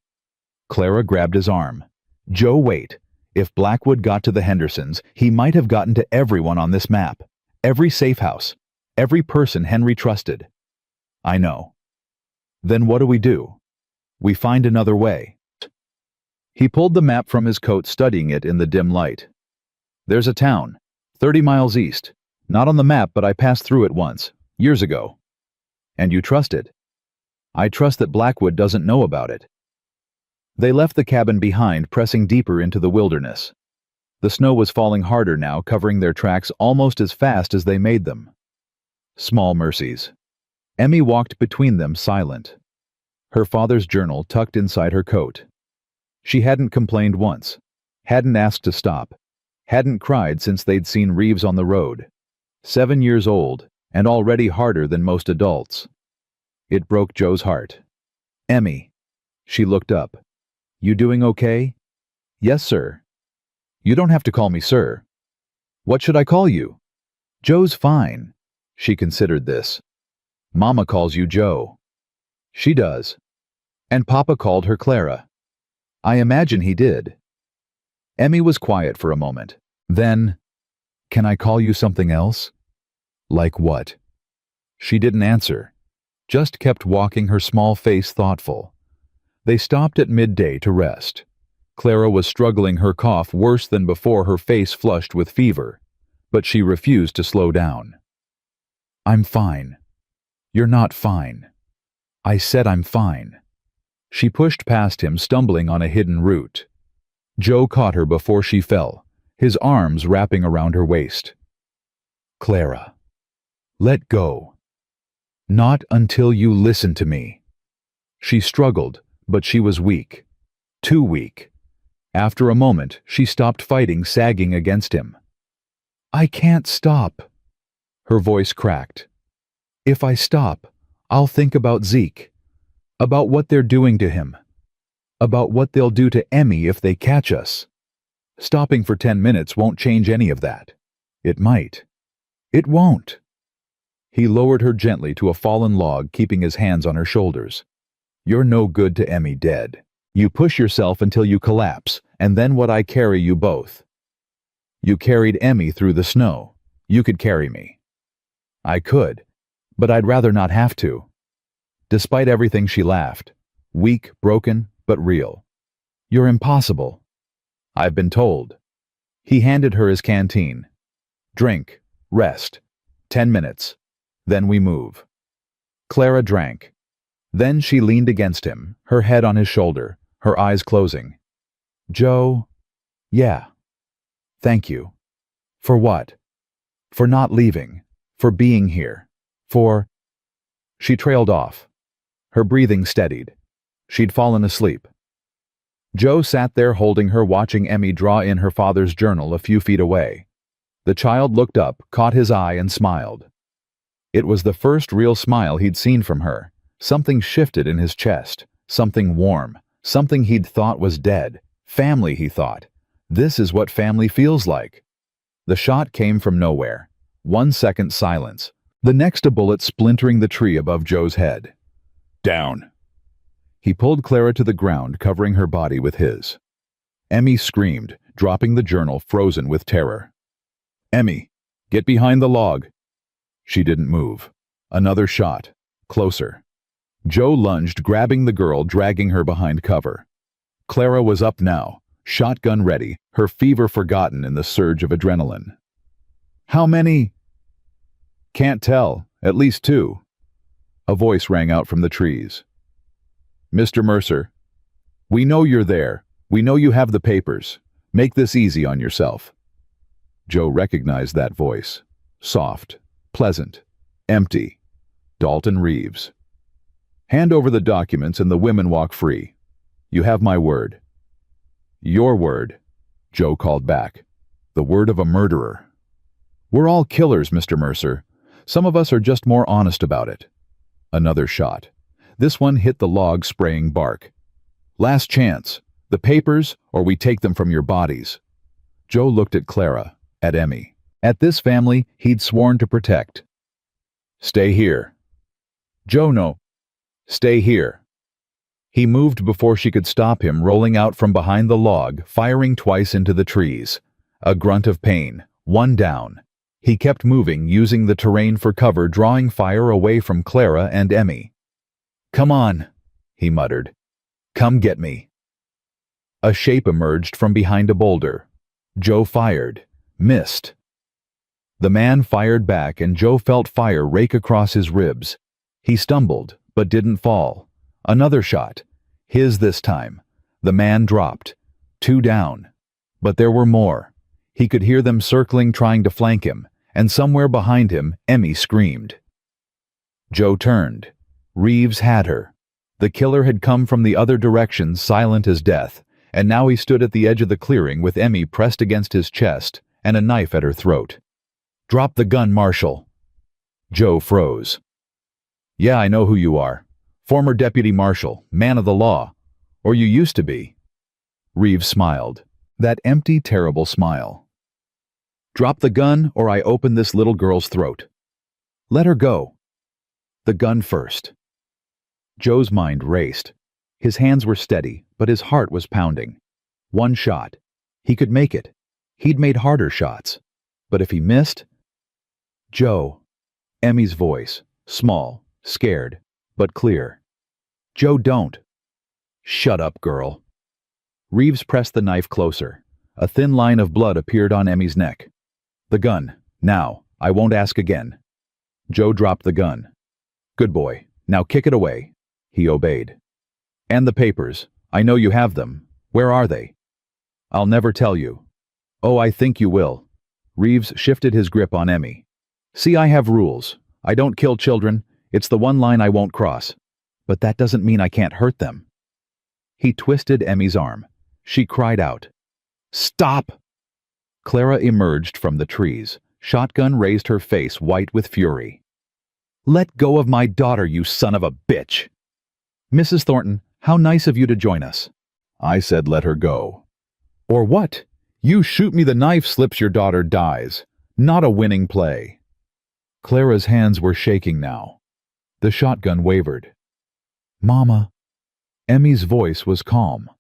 Clara grabbed his arm. Joe, wait. If Blackwood got to the Hendersons, he might have gotten to everyone on this map. Every safe house. Every person Henry trusted. I know. Then what do? We find another way. He pulled the map from his coat, studying it in the dim light. There's a town, 30 miles east. Not on the map, but I passed through it once, years ago. And you trust it? I trust that Blackwood doesn't know about it. They left the cabin behind, pressing deeper into the wilderness. The snow was falling harder now, covering their tracks almost as fast as they made them. Small mercies. Emmy walked between them, silent. Her father's journal tucked inside her coat. She hadn't complained once, hadn't asked to stop, hadn't cried since they'd seen Reeves on the road. 7 years old, and already harder than most adults. It broke Joe's heart. Emmy. She looked up. You doing okay? Yes, sir. You don't have to call me sir. What should I call you? Joe's fine. She considered this. Mama calls you Joe. She does. And Papa called her Clara. I imagine he did. Emmy was quiet for a moment. Then, can I call you something else? Like what? She didn't answer, just kept walking, her small face thoughtful. They stopped at midday to rest. Clara was struggling, her cough worse than before, her face flushed with fever, but she refused to slow down. I'm fine. You're not fine. I said I'm fine. She pushed past him, stumbling on a hidden root. Joe caught her before she fell, his arms wrapping around her waist. Clara, let go. Not until you listen to me. She struggled, but she was weak. Too weak. After a moment, she stopped fighting, sagging against him. "I can't stop." Her voice cracked. "If I stop, I'll think about Zeke. About what they're doing to him. About what they'll do to Emmy if they catch us. Stopping for 10 minutes won't change any of that. It might. It won't." He lowered her gently to a fallen log, keeping his hands on her shoulders. "You're no good to Emmy dead. You push yourself until you collapse, and then what I carry you both. You carried Emmy through the snow. You could carry me." "I could, but I'd rather not have to." Despite everything, she laughed. Weak, broken, but real. "You're impossible." "I've been told." He handed her his canteen. "Drink. Rest. 10 minutes. Then we move." Clara drank. Then she leaned against him, her head on his shoulder, her eyes closing. "Joe." "Yeah." "Thank you." "For what?" "For not leaving. For being here. For—" She trailed off. Her breathing steadied. She'd fallen asleep. Joe sat there holding her, watching Emmy draw in her father's journal a few feet away. The child looked up, caught his eye, and smiled. It was the first real smile he'd seen from her. Something shifted in his chest. Something warm. Something he'd thought was dead. Family, he thought. This is what family feels like. The shot came from nowhere. 1 second silence. The next, a bullet splintering the tree above Joe's head. "Down." He pulled Clara to the ground, covering her body with his. Emmy screamed, dropping the journal, frozen with terror. "Emmy, get behind the log." She didn't move. Another shot. Closer. Joe lunged, grabbing the girl, dragging her behind cover. Clara was up now, shotgun ready, her fever forgotten in the surge of adrenaline. "How many?" "Can't tell. At least 2. A voice rang out from the trees. "Mr. Mercer, we know you're there. We know you have the papers. Make this easy on yourself." Joe recognized that voice. Soft, pleasant, empty. Dalton Reeves. "Hand over the documents and the women walk free. You have my word." "Your word," Joe called back. "The word of a murderer." "We're all killers, Mr. Mercer. Some of us are just more honest about it." Another shot. This one hit the log, spraying bark. "Last chance. The papers, or we take them from your bodies." Joe looked at Clara, at Emmy, at this family he'd sworn to protect. "Stay here." "Joe, no." "Stay here." He moved before she could stop him, rolling out from behind the log, firing twice into the trees. A grunt of pain. 1 down. He kept moving, using the terrain for cover, drawing fire away from Clara and Emmy. "Come on," he muttered. "Come get me." A shape emerged from behind a boulder. Joe fired. Missed. The man fired back, and Joe felt fire rake across his ribs. He stumbled, but didn't fall. Another shot. His this time. The man dropped. 2 down. But there were more. He could hear them circling, trying to flank him, and somewhere behind him, Emmy screamed. Joe turned. Reeves had her. The killer had come from the other direction, silent as death, and now he stood at the edge of the clearing with Emmy pressed against his chest and a knife at her throat. "Drop the gun, Marshal." Joe froze. "Yeah, I know who you are. Former deputy marshal, man of the law. Or you used to be." Reeves smiled. That empty, terrible smile. "Drop the gun, or I open this little girl's throat." "Let her go." "The gun first." Joe's mind raced. His hands were steady, but his heart was pounding. 1 shot. He could make it. He'd made harder shots. But if he missed... "Joe." Emmy's voice, small, scared, but clear. "Joe, don't." "Shut up, girl." Reeves pressed the knife closer. A thin line of blood appeared on Emmy's neck. "The gun. Now. I won't ask again." Joe dropped the gun. "Good boy. Now kick it away." He obeyed. "And the papers. I know you have them. Where are they?" "I'll never tell you." "Oh, I think you will." Reeves shifted his grip on Emmy. "See, I have rules. I don't kill children. It's the one line I won't cross. But that doesn't mean I can't hurt them. He twisted Emmy's arm. She cried out, "Stop!" Clara emerged from the trees. Shotgun raised, her face white with fury. "Let go of my daughter, you son of a bitch!" "Mrs. Thornton, how nice of you to join us." "I said let her go." "Or what? You shoot me, the knife slips, your daughter dies. Not a winning play." Clara's hands were shaking now. The shotgun wavered. "Mama." Emmy's voice was calm.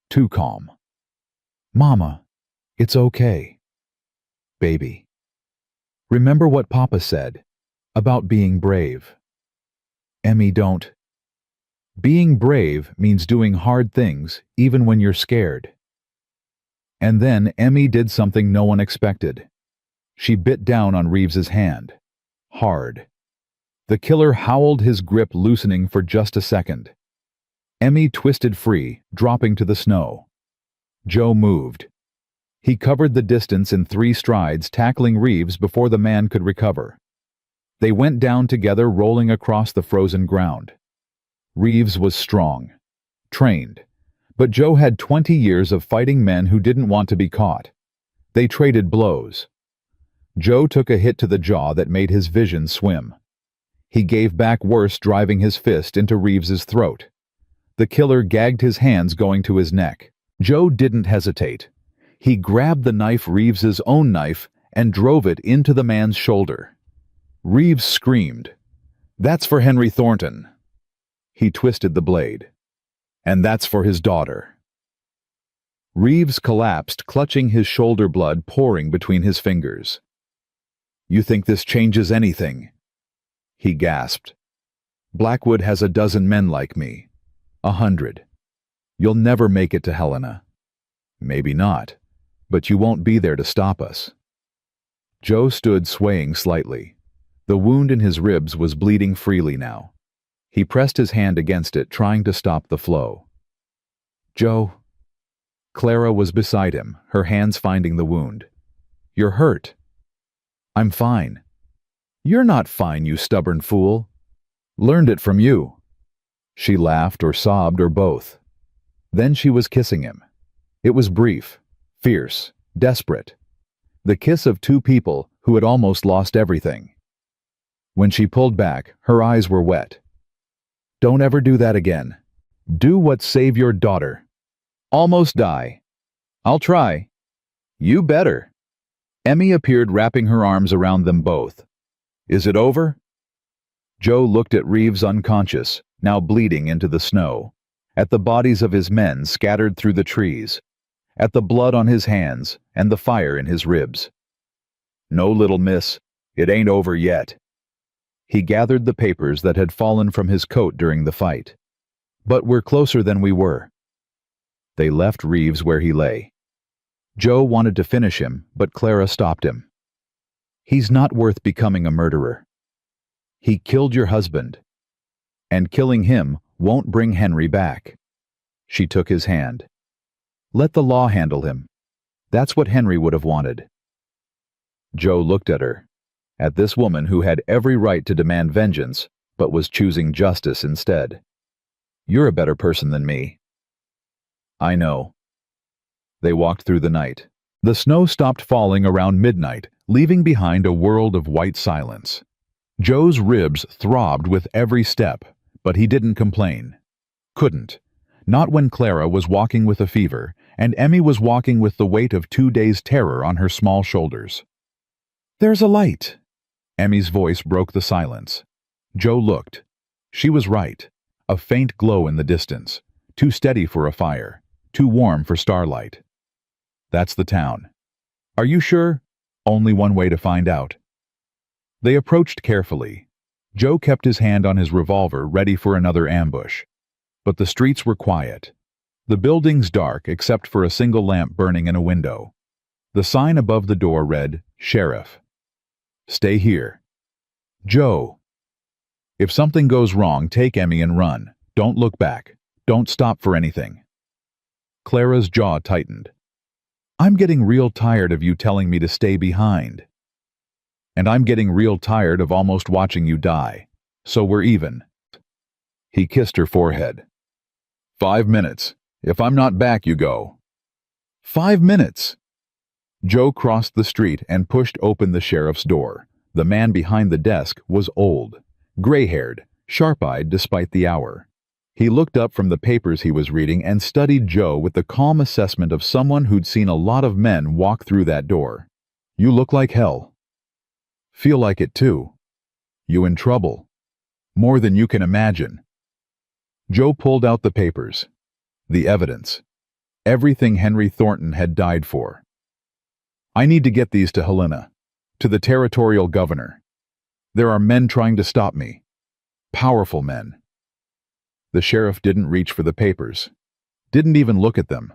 Too calm. "Mama, it's okay. Baby. Remember what Papa said about being brave." "Emmy, don't." "Being brave means doing hard things even when you're scared." And then Emmy did something no one expected. She bit down on Reeves's hand. Hard. The killer howled, his grip loosening for just a second. Emmy twisted free, dropping to the snow. Joe moved. He covered the distance in 3 strides, tackling Reeves before the man could recover. They went down together, rolling across the frozen ground. Reeves was strong, trained, but Joe had 20 years of fighting men who didn't want to be caught. They traded blows. Joe took a hit to the jaw that made his vision swim. He gave back worse, driving his fist into Reeves's throat. The killer gagged, his hands going to his neck. Joe didn't hesitate. He grabbed the knife, Reeves's own knife, and drove it into the man's shoulder. Reeves screamed, "That's for Henry Thornton." He twisted the blade. "And that's for his daughter." Reeves collapsed, clutching his shoulder, blood pouring between his fingers. "You think this changes anything?" He gasped. "Blackwood has a dozen men like me. 100. You'll never make it to Helena." "Maybe not, but you won't be there to stop us." Joe stood swaying slightly. The wound in his ribs was bleeding freely now. He pressed his hand against it, trying to stop the flow. "Joe." Clara was beside him, her hands finding the wound. "You're hurt." "I'm fine." "You're not fine, you stubborn fool. Learned it from you." She laughed or sobbed or both. Then she was kissing him. It was brief, fierce, desperate. The kiss of 2 people who had almost lost everything. When she pulled back, her eyes were wet. "Don't ever do that again. Do what save your daughter." "Almost die." "I'll try." "You better." Emmy appeared, wrapping her arms around them both. "Is it over?" Joe looked at Reeves, unconscious, now bleeding into the snow, at the bodies of his men scattered through the trees, at the blood on his hands and the fire in his ribs. "No, little miss, it ain't over yet." He gathered the papers that had fallen from his coat during the fight. "But we're closer than we were." They left Reeves where he lay. Joe wanted to finish him, but Clara stopped him. "He's not worth becoming a murderer. He killed your husband. And killing him won't bring Henry back." She took his hand. "Let the law handle him. That's what Henry would have wanted." Joe looked at her, at this woman who had every right to demand vengeance, but was choosing justice instead. "You're a better person than me." "I know." They walked through the night. The snow stopped falling around midnight, leaving behind a world of white silence. Joe's ribs throbbed with every step, but he didn't complain. Couldn't. Not when Clara was walking with a fever, and Emmy was walking with the weight of 2 days' terror on her small shoulders. "There's a light." Emmy's voice broke the silence. Joe looked. She was right. A faint glow in the distance. Too steady for a fire. Too warm for starlight. "That's the town." "Are you sure?" "Only one way to find out." They approached carefully. Joe kept his hand on his revolver, ready for another ambush. But the streets were quiet. The buildings dark except for a single lamp burning in a window. The sign above the door read, "Sheriff." "Stay here." "Joe." "If something goes wrong, take Emmy and run. Don't look back. Don't stop for anything." Clara's jaw tightened. "I'm getting real tired of you telling me to stay behind. And I'm getting real tired of almost watching you die. So we're even." He kissed her forehead. 5 minutes. If I'm not back, you go. 5 minutes! Joe crossed the street and pushed open the sheriff's door. The man behind the desk was old, gray-haired, sharp-eyed despite the hour. He looked up from the papers he was reading and studied Joe with the calm assessment of someone who'd seen a lot of men walk through that door. You look like hell. Feel like it too. You in trouble. More than you can imagine. Joe pulled out the papers. The evidence. Everything Henry Thornton had died for. I need to get these to Helena, to the territorial governor. There are men trying to stop me. Powerful men. The sheriff didn't reach for the papers. Didn't even look at them.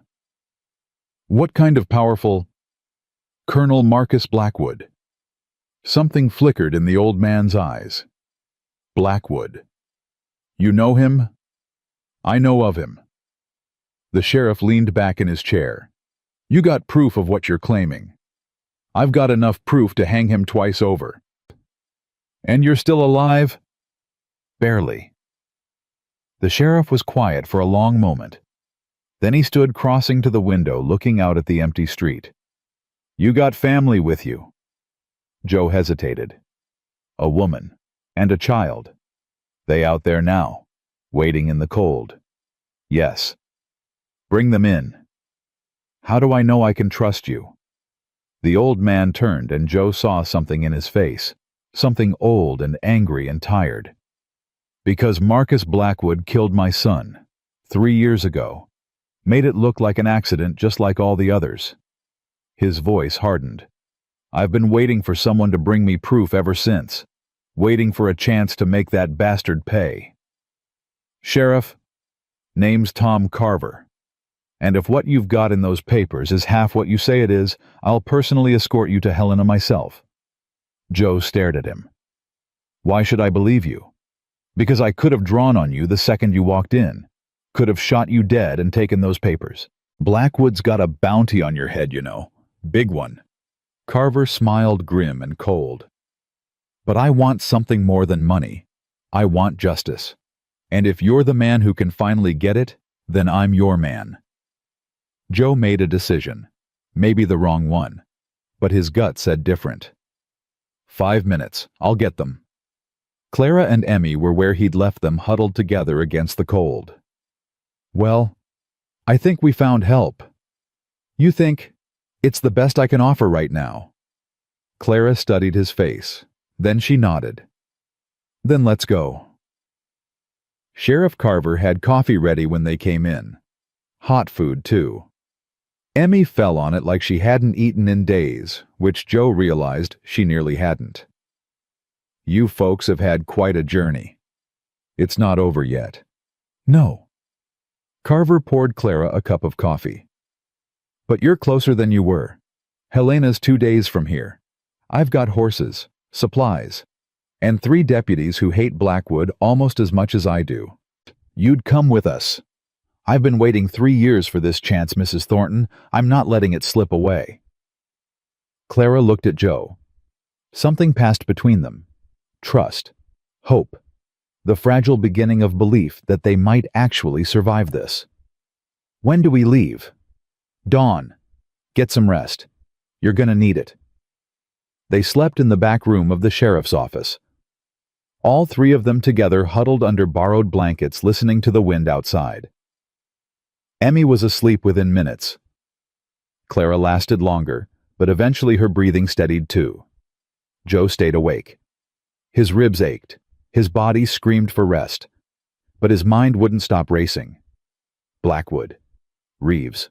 What kind of powerful? Colonel Marcus Blackwood. Something flickered in the old man's eyes. Blackwood. You know him? I know of him. The sheriff leaned back in his chair. You got proof of what you're claiming. I've got enough proof to hang him twice over. And you're still alive? Barely. The sheriff was quiet for a long moment. Then he stood crossing to the window, looking out at the empty street. You got family with you. Joe hesitated. A woman and a child. They out there now, waiting in the cold. Yes. Bring them in. How do I know I can trust you? The old man turned and Joe saw something in his face, something old and angry and tired. Because Marcus Blackwood killed my son, 3 years ago. Made it look like an accident just like all the others. His voice hardened. I've been waiting for someone to bring me proof ever since. Waiting for a chance to make that bastard pay. Sheriff, name's Tom Carver. And if what you've got in those papers is half what you say it is, I'll personally escort you to Helena myself. Joe stared at him. Why should I believe you? Because I could have drawn on you the second you walked in. Could have shot you dead and taken those papers. Blackwood's got a bounty on your head, you know. Big one. Carver smiled grim and cold. But I want something more than money. I want justice. And if you're the man who can finally get it, then I'm your man. Joe made a decision. Maybe the wrong one. But his gut said different. 5 minutes. I'll get them. Clara and Emmy were where he'd left them huddled together against the cold. Well, I think we found help. You think? It's the best I can offer right now. Clara studied his face. Then she nodded. Then let's go. Sheriff Carver had coffee ready when they came in. Hot food, too. Emmy fell on it like she hadn't eaten in days, which Joe realized she nearly hadn't. You folks have had quite a journey. It's not over yet. No. Carver poured Clara a cup of coffee. But you're closer than you were. Helena's 2 days from here. I've got horses, supplies, and 3 deputies who hate Blackwood almost as much as I do. You'd come with us. I've been waiting 3 years for this chance, Mrs. Thornton. I'm not letting it slip away. Clara looked at Joe. Something passed between them. Trust. Hope. The fragile beginning of belief that they might actually survive this. When do we leave? Dawn. Get some rest. You're gonna need it. They slept in the back room of the sheriff's office. All 3 of them together huddled under borrowed blankets listening to the wind outside. Emmy was asleep within minutes. Clara lasted longer, but eventually her breathing steadied too. Joe stayed awake. His ribs ached. His body screamed for rest. But his mind wouldn't stop racing. Blackwood. Reeves.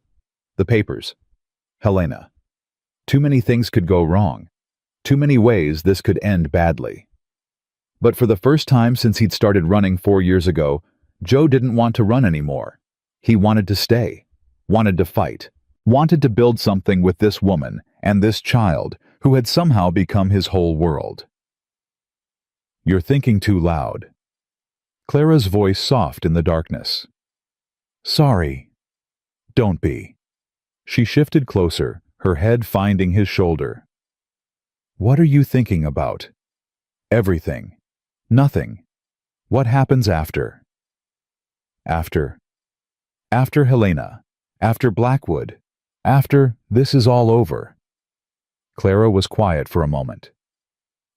The papers. Helena. Too many things could go wrong. Too many ways this could end badly. But for the first time since he'd started running 4 years ago, Joe didn't want to run anymore. He wanted to stay, wanted to fight, wanted to build something with this woman and this child who had somehow become his whole world. You're thinking too loud. Clara's voice soft in the darkness. Sorry. Don't be. She shifted closer, her head finding his shoulder. What are you thinking about? Everything. Nothing. What happens after? After. After Helena. After Blackwood. After this is all over. Clara was quiet for a moment.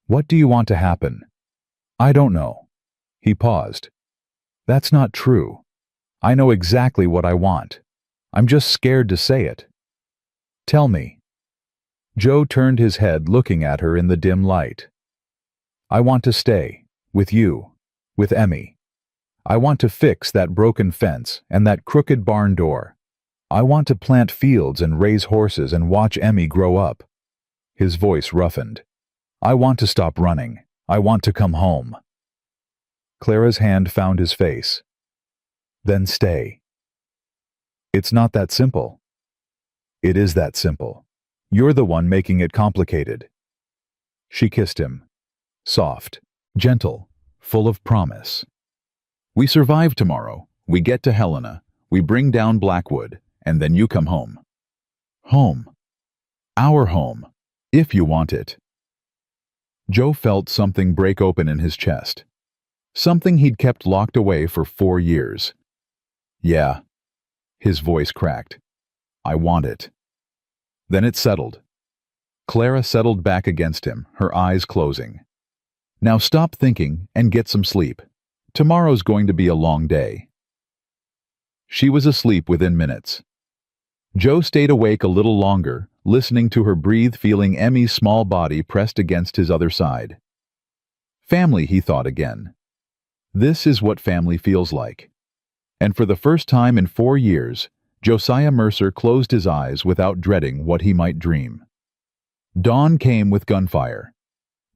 What do you want to happen? I don't know. He paused. That's not true. I know exactly what I want. I'm just scared to say it. Tell me. Joe turned his head, looking at her in the dim light. I want to stay. With you. With Emmy. I want to fix that broken fence and that crooked barn door. I want to plant fields and raise horses and watch Emmy grow up. His voice roughened. I want to stop running. I want to come home. Clara's hand found his face. Then stay. It's not that simple. It is that simple. You're the one making it complicated. She kissed him. Soft, gentle, full of promise. We survive tomorrow. We get to Helena. We bring down Blackwood. And then you come home. Home. Our home. If you want it. Joe felt something break open in his chest. Something he'd kept locked away for 4 years. Yeah. His voice cracked. I want it. Then it settled. Clara settled back against him, her eyes closing. Now stop thinking and get some sleep. Tomorrow's going to be a long day. She was asleep within minutes. Joe stayed awake a little longer, listening to her breathe, feeling Emmy's small body pressed against his other side. Family, he thought again. This is what family feels like. And for the first time in 4 years, Josiah Mercer closed his eyes without dreading what he might dream. Dawn came with gunfire.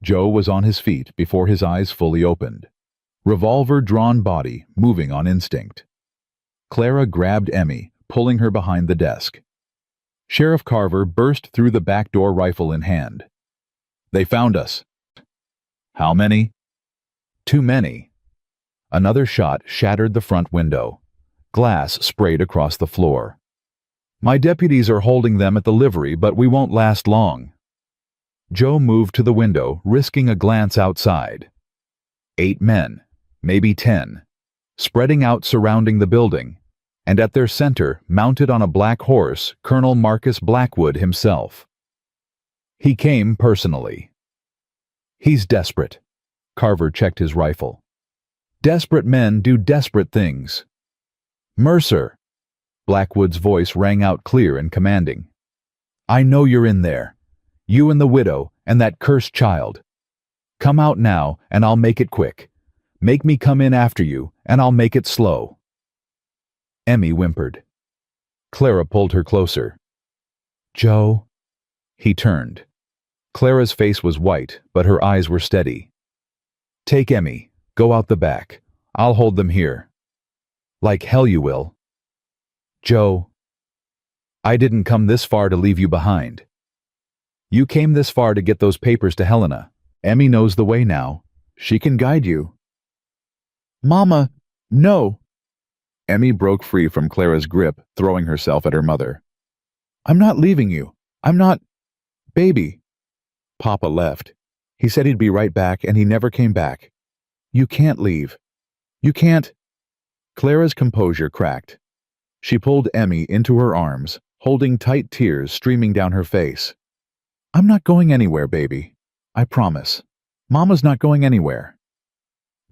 Joe was on his feet before his eyes fully opened. Revolver-drawn body moving on instinct. Clara grabbed Emmy, pulling her behind the desk. Sheriff Carver burst through the back door, rifle in hand. They found us. How many? Too many. Another shot shattered the front window. Glass sprayed across the floor. My deputies are holding them at the livery, but we won't last long. Joe moved to the window, risking a glance outside. 8 men, maybe 10, spreading out surrounding the building, and at their center, mounted on a black horse, Colonel Marcus Blackwood himself. He came personally. He's desperate. Carver checked his rifle. Desperate men do desperate things. Mercer! Blackwood's voice rang out clear and commanding. I know you're in there. You and the widow and that cursed child. Come out now, and I'll make it quick. Make me come in after you, and I'll make it slow. Emmy whimpered. Clara pulled her closer. Joe. He turned. Clara's face was white, but her eyes were steady. Take Emmy. Go out the back. I'll hold them here. Like hell you will. Joe. I didn't come this far to leave you behind. You came this far to get those papers to Helena. Emmy knows the way now. She can guide you. Mama, no. Emmy broke free from Clara's grip, throwing herself at her mother. I'm not leaving you. I'm not... Baby. Papa left. He said he'd be right back, and he never came back. You can't leave. You can't... Clara's composure cracked. She pulled Emmy into her arms, holding tight, tears streaming down her face. I'm not going anywhere, baby. I promise. Mama's not going anywhere.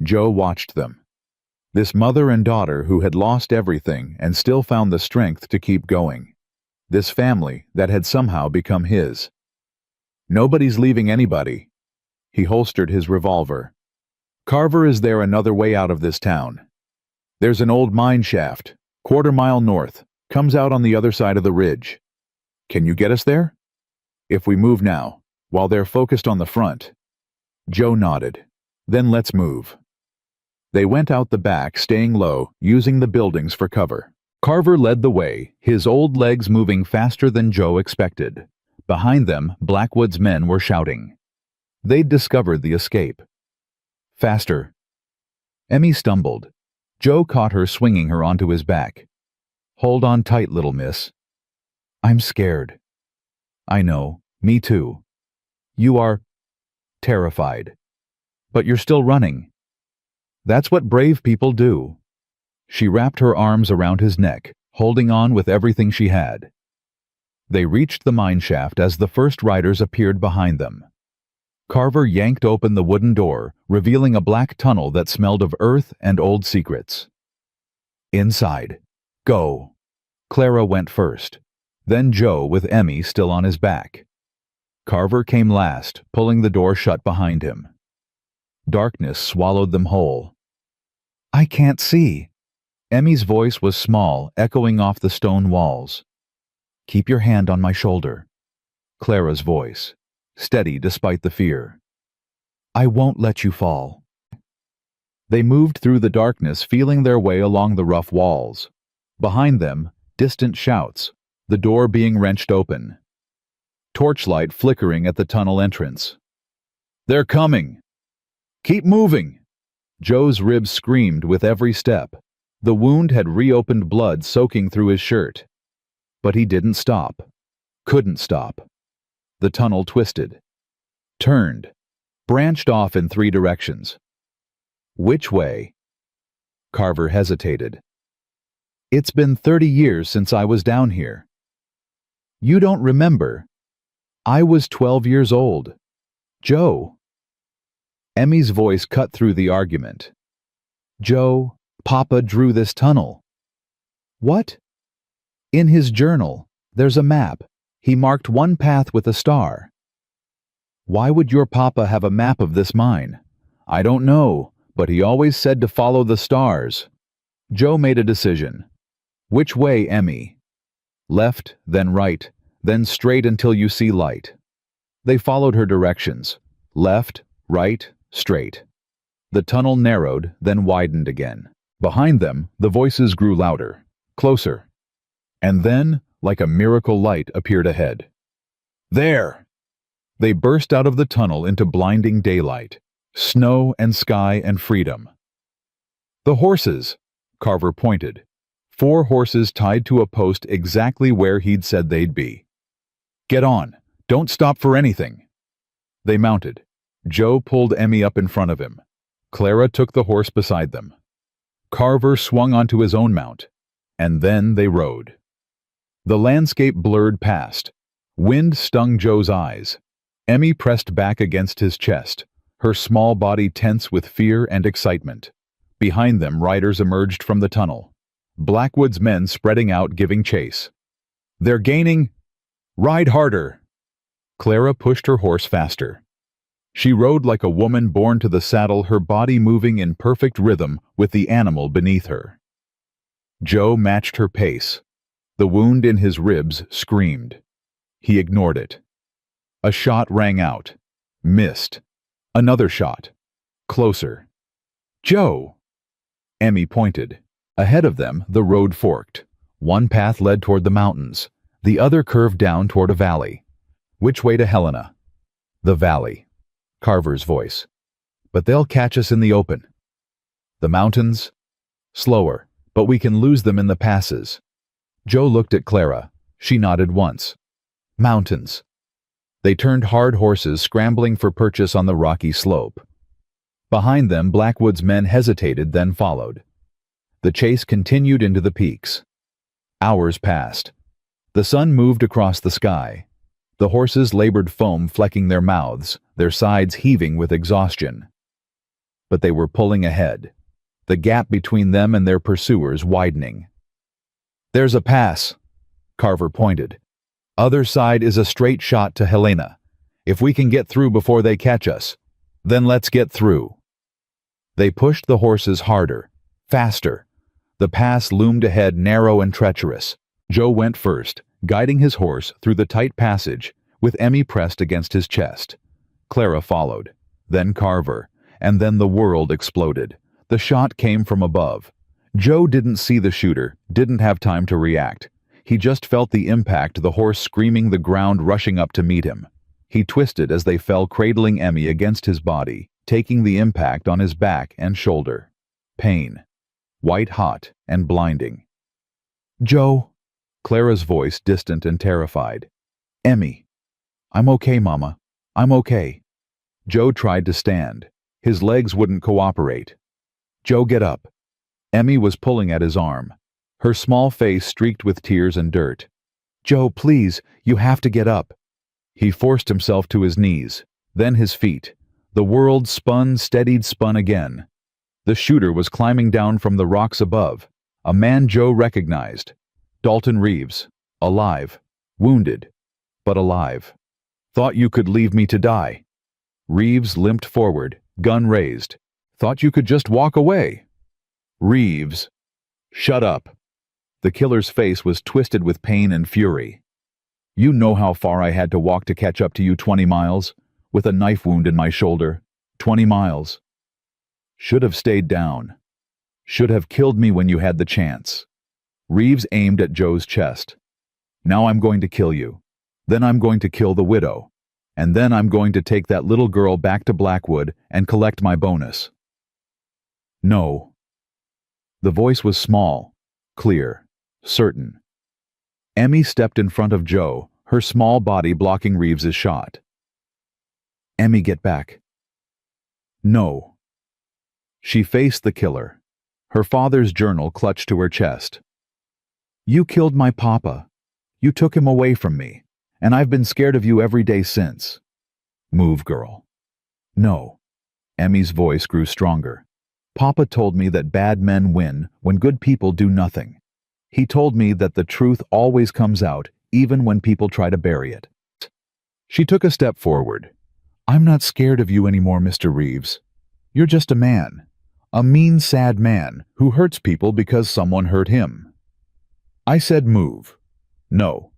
Joe watched them. This mother and daughter who had lost everything and still found the strength to keep going. This family that had somehow become his. Nobody's leaving anybody. He holstered his revolver. Carver, is there another way out of this town? There's an old mine shaft, 1/4 mile north, comes out on the other side of the ridge. Can you get us there? If we move now, while they're focused on the front. Joe nodded. Then let's move. They went out the back, staying low, using the buildings for cover. Carver led the way, his old legs moving faster than Joe expected. Behind them, Blackwood's men were shouting. They'd discovered the escape. Faster. Emmy stumbled. Joe caught her, swinging her onto his back. Hold on tight, little miss. I'm scared. I know, me too. You are terrified. But you're still running. That's what brave people do. She wrapped her arms around his neck, holding on with everything she had. They reached the mine shaft as the first riders appeared behind them. Carver yanked open the wooden door, revealing a black tunnel that smelled of earth and old secrets. Inside. Go. Clara went first, then Joe with Emmy still on his back. Carver came last, pulling the door shut behind him. Darkness swallowed them whole. I can't see. Emmy's voice was small, echoing off the stone walls. Keep your hand on my shoulder. Clara's voice, steady despite the fear. I won't let you fall. They moved through the darkness, feeling their way along the rough walls. Behind them, distant shouts, the door being wrenched open. Torchlight flickering at the tunnel entrance. They're coming! Keep moving! Joe's ribs screamed with every step. The wound had reopened, blood soaking through his shirt. But he didn't stop. Couldn't stop. The tunnel twisted. Turned. Branched off in 3 directions. Which way? Carver hesitated. It's been 30 years since I was down here. You don't remember? I was 12 years old. Joe. Emmy's voice cut through the argument. Joe, Papa drew this tunnel. What? In his journal, there's a map. He marked one path with a star. Why would your Papa have a map of this mine? I don't know, but he always said to follow the stars. Joe made a decision. Which way, Emmy? Left, then right, then straight until you see light. They followed her directions. Left, right, straight. The tunnel narrowed, then widened again. Behind them, the voices grew louder, closer. And then, like a miracle, light appeared ahead. There! They burst out of the tunnel into blinding daylight, snow and sky and freedom. The horses! Carver pointed. 4 horses tied to a post exactly where he'd said they'd be. Get on! Don't stop for anything! They mounted. Joe pulled Emmy up in front of him. Clara took the horse beside them. Carver swung onto his own mount, and then they rode. The landscape blurred past. Wind stung Joe's eyes. Emmy pressed back against his chest, her small body tense with fear and excitement. Behind them, riders emerged from the tunnel. Blackwood's men spreading out, giving chase. They're gaining! Ride harder! Clara pushed her horse faster. She rode like a woman born to the saddle, her body moving in perfect rhythm with the animal beneath her. Joe matched her pace. The wound in his ribs screamed. He ignored it. A shot rang out. Missed. Another shot. Closer. Joe! Emmy pointed. Ahead of them, the road forked. One path led toward the mountains. The other curved down toward a valley. Which way to Helena? The valley. Carver's voice. But they'll catch us in the open. The mountains? Slower, but we can lose them in the passes. Joe looked at Clara. She nodded once. Mountains. They turned hard horses, scrambling for purchase on the rocky slope. Behind them, Blackwood's men hesitated, then followed. The chase continued into the peaks. Hours passed. The sun moved across the sky. The horses labored, foam flecking their mouths, their sides heaving with exhaustion. But they were pulling ahead, the gap between them and their pursuers widening. There's a pass, Carver pointed. Other side is a straight shot to Helena. If we can get through before they catch us, then let's get through. They pushed the horses harder, faster. The pass loomed ahead, narrow and treacherous. Joe went first, guiding his horse through the tight passage, with Emmy pressed against his chest. Clara followed, then Carver, and then the world exploded. The shot came from above. Joe didn't see the shooter, didn't have time to react. He just felt the impact, the horse screaming, the ground rushing up to meet him. He twisted as they fell, cradling Emmy against his body, taking the impact on his back and shoulder. Pain. White hot and blinding. Joe! Clara's voice distant and terrified. Emmy. I'm okay, Mama. I'm okay. Joe tried to stand. His legs wouldn't cooperate. Joe, get up. Emmy was pulling at his arm, her small face streaked with tears and dirt. "Joe, please, you have to get up." He forced himself to his knees, then his feet. The world spun, steadied, spun again. The shooter was climbing down from the rocks above, a man Joe recognized. Dalton Reeves, alive, wounded, but alive. "Thought you could leave me to die." Reeves limped forward, gun raised. "Thought you could just walk away." Reeves. "Shut up." The killer's face was twisted with pain and fury. "You know how far I had to walk to catch up to you, 20 miles, with a knife wound in my shoulder. 20 miles. Should have stayed down. Should have killed me when you had the chance." Reeves aimed at Joe's chest. "Now I'm going to kill you. Then I'm going to kill the widow. And then I'm going to take that little girl back to Blackwood and collect my bonus." "No." The voice was small, clear, certain. Emmy stepped in front of Joe, her small body blocking Reeves's shot. "Emmy, get back." "No." She faced the killer, her father's journal clutched to her chest. "You killed my papa. You took him away from me, and I've been scared of you every day since. Move, girl." "No." Emmy's voice grew stronger. "Papa told me that bad men win when good people do nothing. He told me that the truth always comes out, even when people try to bury it." She took a step forward. "I'm not scared of you anymore, Mr. Reeves. You're just a man. A mean, sad man who hurts people because someone hurt him." I said move. "No,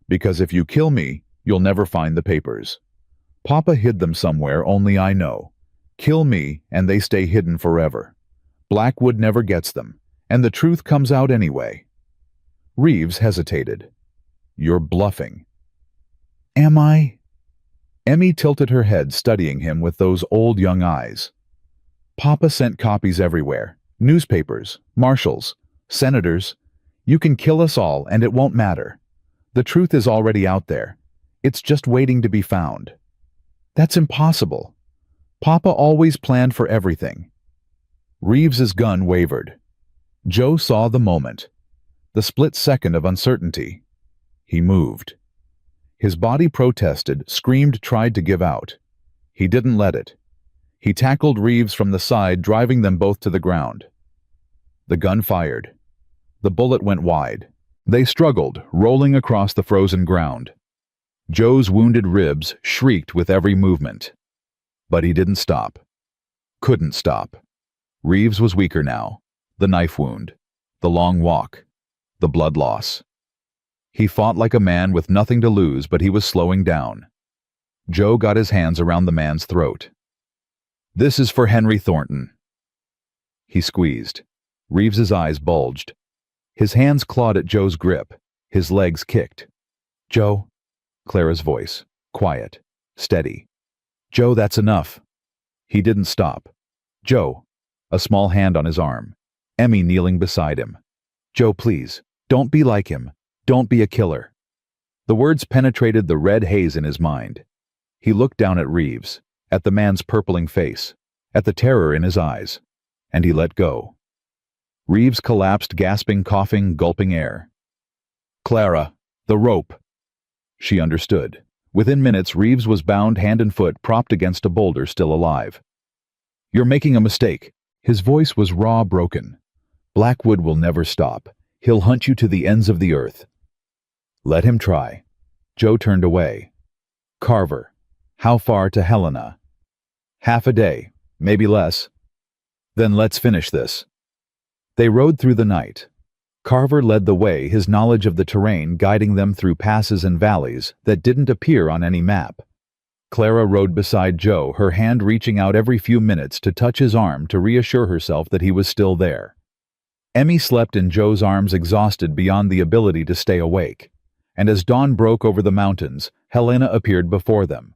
because if you kill me, you'll never find the papers. Papa hid them somewhere only I know. Kill me and they stay hidden forever. Blackwood never gets them, and the truth comes out anyway." Reeves hesitated. "You're bluffing." "Am I?" Emmy tilted her head, studying him with those old young eyes. "Papa sent copies everywhere. Newspapers, marshals, senators. You can kill us all and it won't matter. The truth is already out there. It's just waiting to be found." "That's impossible. Papa always planned for everything." Reeves's gun wavered. Joe saw the moment. The split second of uncertainty. He moved. His body protested, screamed, tried to give out. He didn't let it. He tackled Reeves from the side, driving them both to the ground. The gun fired. The bullet went wide. They struggled, rolling across the frozen ground. Joe's wounded ribs shrieked with every movement. But he didn't stop. Couldn't stop. Reeves was weaker now. The knife wound. The long walk. The blood loss. He fought like a man with nothing to lose, but he was slowing down. Joe got his hands around the man's throat. "This is for Henry Thornton." He squeezed. Reeves's eyes bulged. His hands clawed at Joe's grip. His legs kicked. "Joe." Clara's voice. Quiet. Steady. "Joe, that's enough." He didn't stop. "Joe." A small hand on his arm. Emmy kneeling beside him. "Joe, please. Don't be like him. Don't be a killer." The words penetrated the red haze in his mind. He looked down at Reeves, at the man's purpling face, at the terror in his eyes, and he let go. Reeves collapsed, gasping, coughing, gulping air. "Clara, the rope." She understood. Within minutes, Reeves was bound hand and foot, propped against a boulder, still alive. "You're making a mistake." His voice was raw, broken. "Blackwood will never stop. He'll hunt you to the ends of the earth." "Let him try." Joe turned away. "Carver, how far to Helena?" "Half a day, maybe less." "Then let's finish this." They rode through the night. Carver led the way, his knowledge of the terrain guiding them through passes and valleys that didn't appear on any map. Clara rode beside Joe, her hand reaching out every few minutes to touch his arm to reassure herself that he was still there. Emmy slept in Joe's arms, exhausted beyond the ability to stay awake. And as dawn broke over the mountains, Helena appeared before them.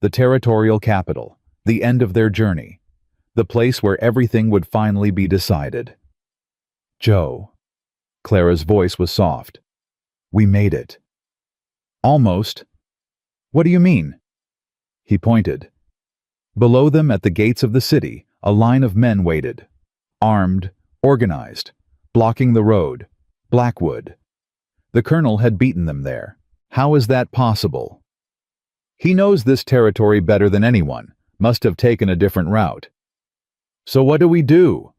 The territorial capital, the end of their journey, the place where everything would finally be decided. "Joe." Clara's voice was soft. "We made it." "Almost." "What do you mean?" He pointed. Below them, at the gates of the city, a line of men waited. Armed, Organized. Blocking the road. Blackwood. The colonel had beaten them there. How is that possible? He knows this territory better than anyone. Must have taken a different route. So what do we do?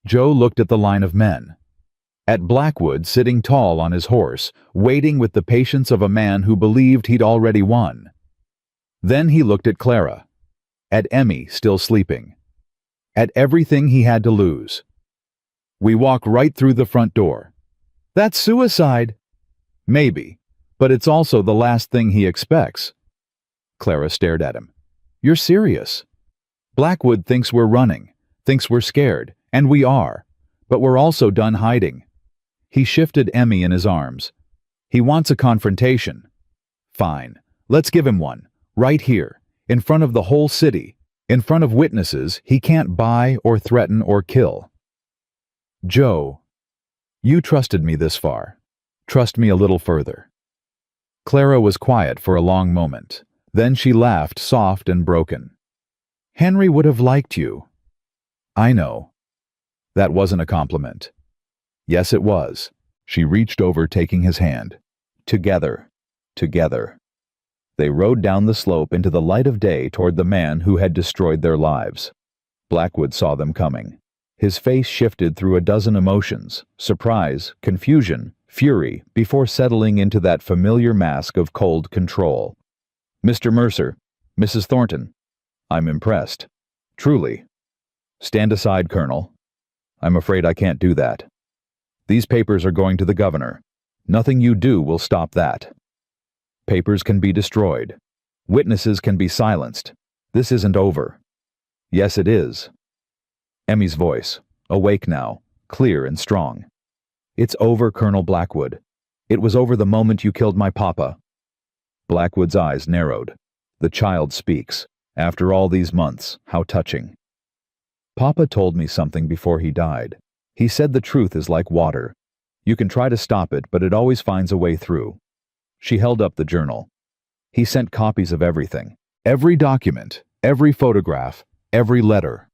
Joe looked at the line of men. At Blackwood sitting tall on his horse, waiting with the patience of a man who believed he'd already won. Then he looked at Clara. At Emmy still sleeping. At everything he had to lose. We walk right through the front door. That's suicide. Maybe, but it's also the last thing he expects. Clara stared at him. You're serious. Blackwood thinks we're running, thinks we're scared, and we are, but we're also done hiding. He shifted Emmy in his arms. He wants a confrontation. Fine, let's give him one, right here, in front of the whole city, in front of witnesses he can't buy or threaten or kill. Joe, you trusted me this far. Trust me a little further. Clara was quiet for a long moment. Then she laughed, soft and broken. Henry would have liked you. I know. That wasn't a compliment. Yes, it was. She reached over, taking his hand. Together. Together. They rode down the slope into the light of day toward the man who had destroyed their lives. Blackwood saw them coming. His face shifted through a dozen emotions, surprise, confusion, fury, before settling into that familiar mask of cold control. Mr. Mercer, Mrs. Thornton, I'm impressed. Truly. Stand aside, Colonel. I'm afraid I can't do that. These papers are going to the governor. Nothing you do will stop that. Papers can be destroyed. Witnesses can be silenced. This isn't over. Yes, it is. Emmy's voice, awake now, clear and strong. It's over, Colonel Blackwood. It was over the moment you killed my papa. Blackwood's eyes narrowed. The child speaks. After all these months, how touching. Papa told me something before he died. He said the truth is like water. You can try to stop it, but it always finds a way through. She held up the journal. He sent copies of everything. Every document, every photograph, every letter.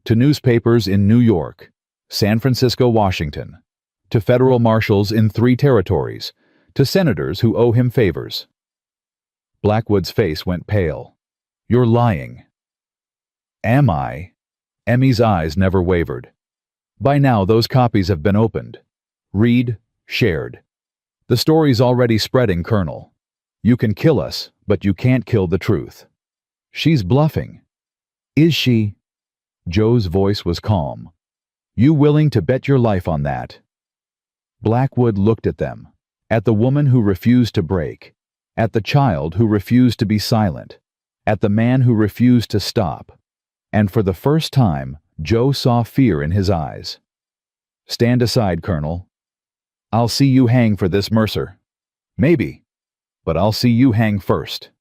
To newspapers in New York, San Francisco, Washington. To federal marshals in 3 territories. To senators who owe him favors. Blackwood's face went pale. You're lying. Am I? Emmy's eyes never wavered. By now those copies have been opened. Read, shared. The story's already spreading, Colonel. You can kill us, but you can't kill the truth. She's bluffing. Is she? Joe's voice was calm. You willing to bet your life on that? Blackwood looked at them, at the woman who refused to break, at the child who refused to be silent, at the man who refused to stop, and for the first time, Joe saw fear in his eyes. Stand aside, Colonel. I'll see you hang for this, Mercer. Maybe, but I'll see you hang first.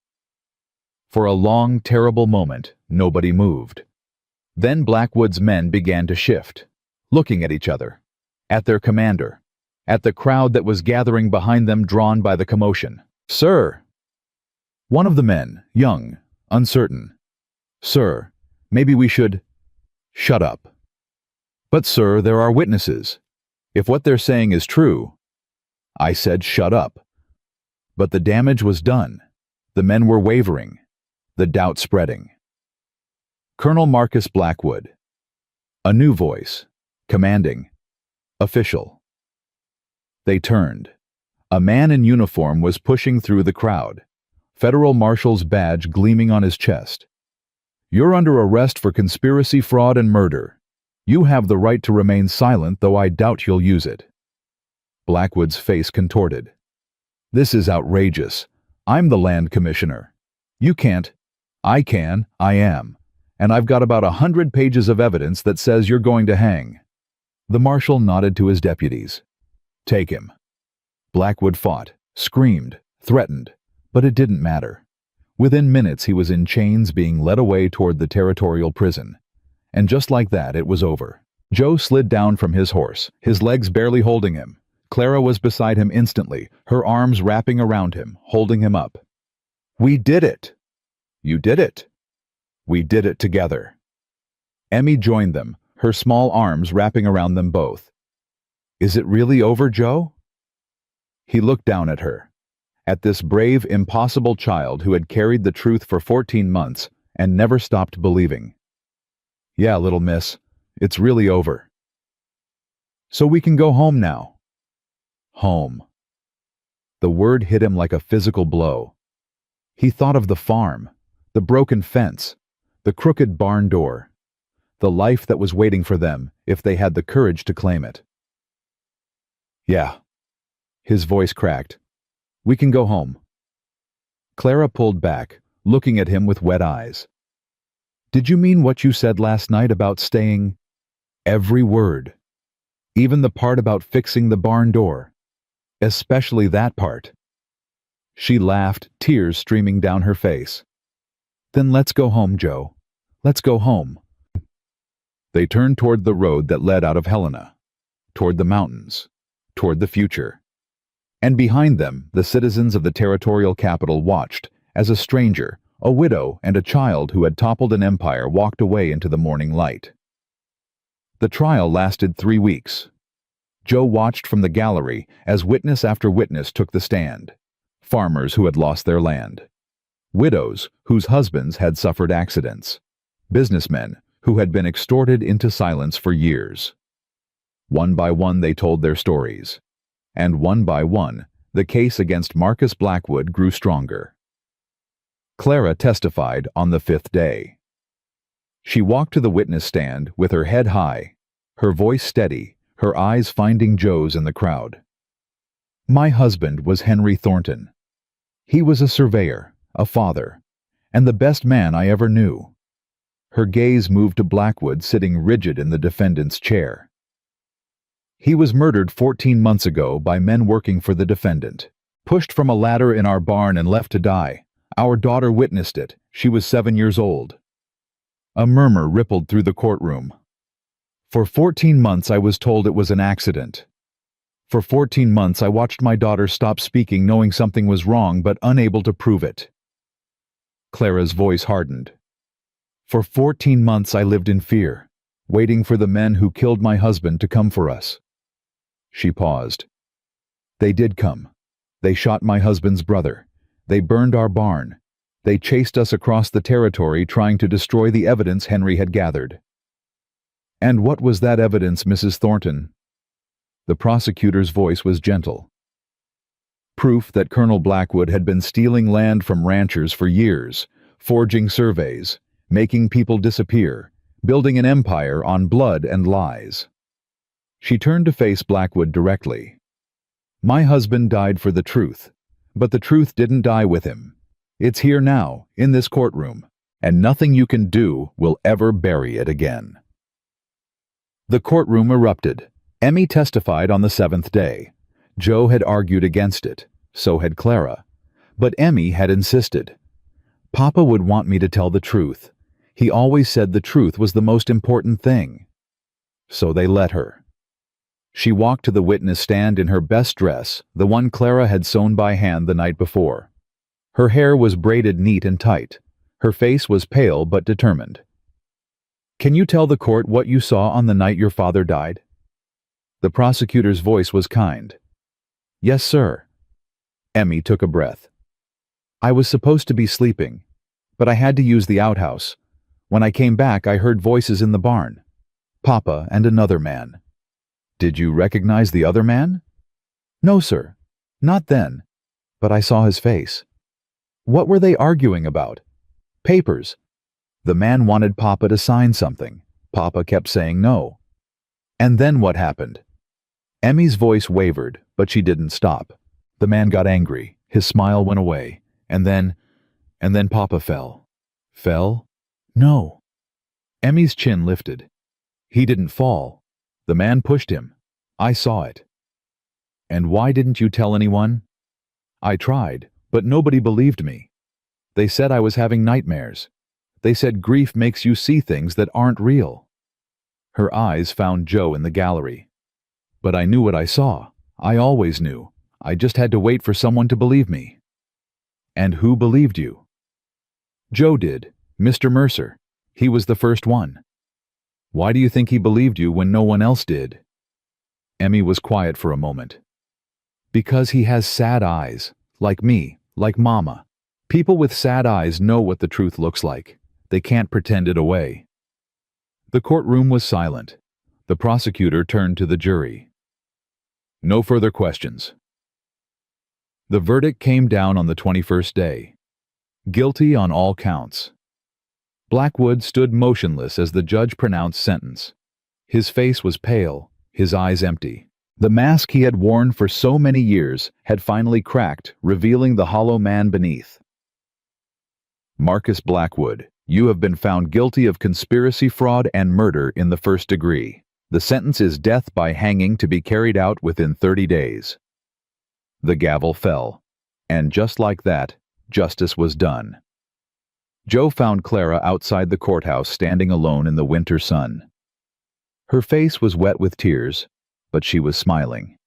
For a long, terrible moment, nobody moved. Then Blackwood's men began to shift, looking at each other, at their commander, at the crowd that was gathering behind them, drawn by the commotion. Sir! One of the men, young, uncertain. Sir, maybe we should... Shut up. But sir, there are witnesses. If what they're saying is true... I said shut up. But the damage was done. The men were wavering. The doubt spreading. Colonel Marcus Blackwood. A new voice. Commanding. Official. They turned. A man in uniform was pushing through the crowd. Federal Marshal's badge gleaming on his chest. You're under arrest for conspiracy, fraud, and murder. You have the right to remain silent, though I doubt you'll use it. Blackwood's face contorted. This is outrageous. I'm the land commissioner. You can't. I can. I am. And I've got about 100 pages of evidence that says you're going to hang. The marshal nodded to his deputies. Take him. Blackwood fought, screamed, threatened, but it didn't matter. Within minutes he was in chains, being led away toward the territorial prison. And just like that, it was over. Joe slid down from his horse, his legs barely holding him. Clara was beside him instantly, her arms wrapping around him, holding him up. We did it! You did it! We did it together. Emmy joined them, her small arms wrapping around them both. "Is it really over, Joe?" He looked down at her, at this brave, impossible child who had carried the truth for 14 months and never stopped believing. "Yeah, little miss, it's really over. So we can go home now." Home. The word hit him like a physical blow. He thought of the farm, the broken fence, the crooked barn door, the life that was waiting for them if they had the courage to claim it. "Yeah." His voice cracked. "We can go home." Clara pulled back, looking at him with wet eyes. "Did you mean what you said last night about staying?" "Every word. Even the part about fixing the barn door. Especially that part." She laughed, tears streaming down her face. "Then let's go home, Joe. Let's go home." They turned toward the road that led out of Helena, toward the mountains, toward the future. And behind them, the citizens of the territorial capital watched as a stranger, a widow, and a child who had toppled an empire walked away into the morning light. The trial lasted 3 weeks. Joe watched from the gallery as witness after witness took the stand. Farmers who had lost their land, widows whose husbands had suffered accidents, businessmen who had been extorted into silence for years. One by one they told their stories, and one by one the case against Marcus Blackwood grew stronger. Clara testified on the 5th day. She walked to the witness stand with her head high, her voice steady, her eyes finding Joe's in the crowd. "My husband was Henry Thornton. He was a surveyor, a father, and the best man I ever knew." Her gaze moved to Blackwood sitting rigid in the defendant's chair. "He was murdered 14 months ago by men working for the defendant. Pushed from a ladder in our barn and left to die. Our daughter witnessed it. She was 7 years old." A murmur rippled through the courtroom. "For 14 months I was told it was an accident. For 14 months I watched my daughter stop speaking knowing something was wrong but unable to prove it." Clara's voice hardened. "For 14 months I lived in fear, waiting for the men who killed my husband to come for us." She paused. "They did come. They shot my husband's brother. They burned our barn. They chased us across the territory trying to destroy the evidence Henry had gathered." "And what was that evidence, Mrs. Thornton?" The prosecutor's voice was gentle. "Proof that Colonel Blackwood had been stealing land from ranchers for years, forging surveys, making people disappear, building an empire on blood and lies." She turned to face Blackwood directly. "My husband died for the truth, but the truth didn't die with him. It's here now, in this courtroom, and nothing you can do will ever bury it again." The courtroom erupted. Emmy testified on the 7th day. Joe had argued against it. So had Clara. But Emmy had insisted. "Papa would want me to tell the truth. He always said the truth was the most important thing." So they let her. She walked to the witness stand in her best dress, the one Clara had sewn by hand the night before. Her hair was braided neat and tight. Her face was pale but determined. "Can you tell the court what you saw on the night your father died?" The prosecutor's voice was kind. "Yes, sir." Emmy took a breath. "I was supposed to be sleeping, but I had to use the outhouse. When I came back, I heard voices in the barn. Papa and another man." "Did you recognize the other man?" "No, sir. Not then. But I saw his face." "What were they arguing about?" "Papers. The man wanted Papa to sign something. Papa kept saying no." "And then what happened?" Emmy's voice wavered, but she didn't stop. "The man got angry. His smile went away. And then Papa fell." "Fell?" "No." Emmy's chin lifted. "He didn't fall. The man pushed him. I saw it." "And why didn't you tell anyone?" "I tried, but nobody believed me. They said I was having nightmares. They said grief makes you see things that aren't real." Her eyes found Joe in the gallery. "But I knew what I saw. I always knew. I just had to wait for someone to believe me." "And who believed you?" "Joe did. Mr. Mercer. He was the first one." Why do you think he believed you when no one else did? Emmy was quiet for a moment. Because he has sad eyes, like me, like Mama. People with sad eyes know what the truth looks like. They can't pretend it away. The courtroom was silent. The prosecutor turned to the jury. No further questions. The verdict came down on the 21st day. Guilty on all counts. Blackwood stood motionless as the judge pronounced sentence. His face was pale, his eyes empty. The mask he had worn for so many years had finally cracked, revealing the hollow man beneath. Marcus Blackwood, you have been found guilty of conspiracy, fraud, and murder in the first degree. The sentence is death by hanging to be carried out within 30 days. The gavel fell, and just like that, justice was done. Joe found Clara outside the courthouse standing alone in the winter sun. Her face was wet with tears, but she was smiling.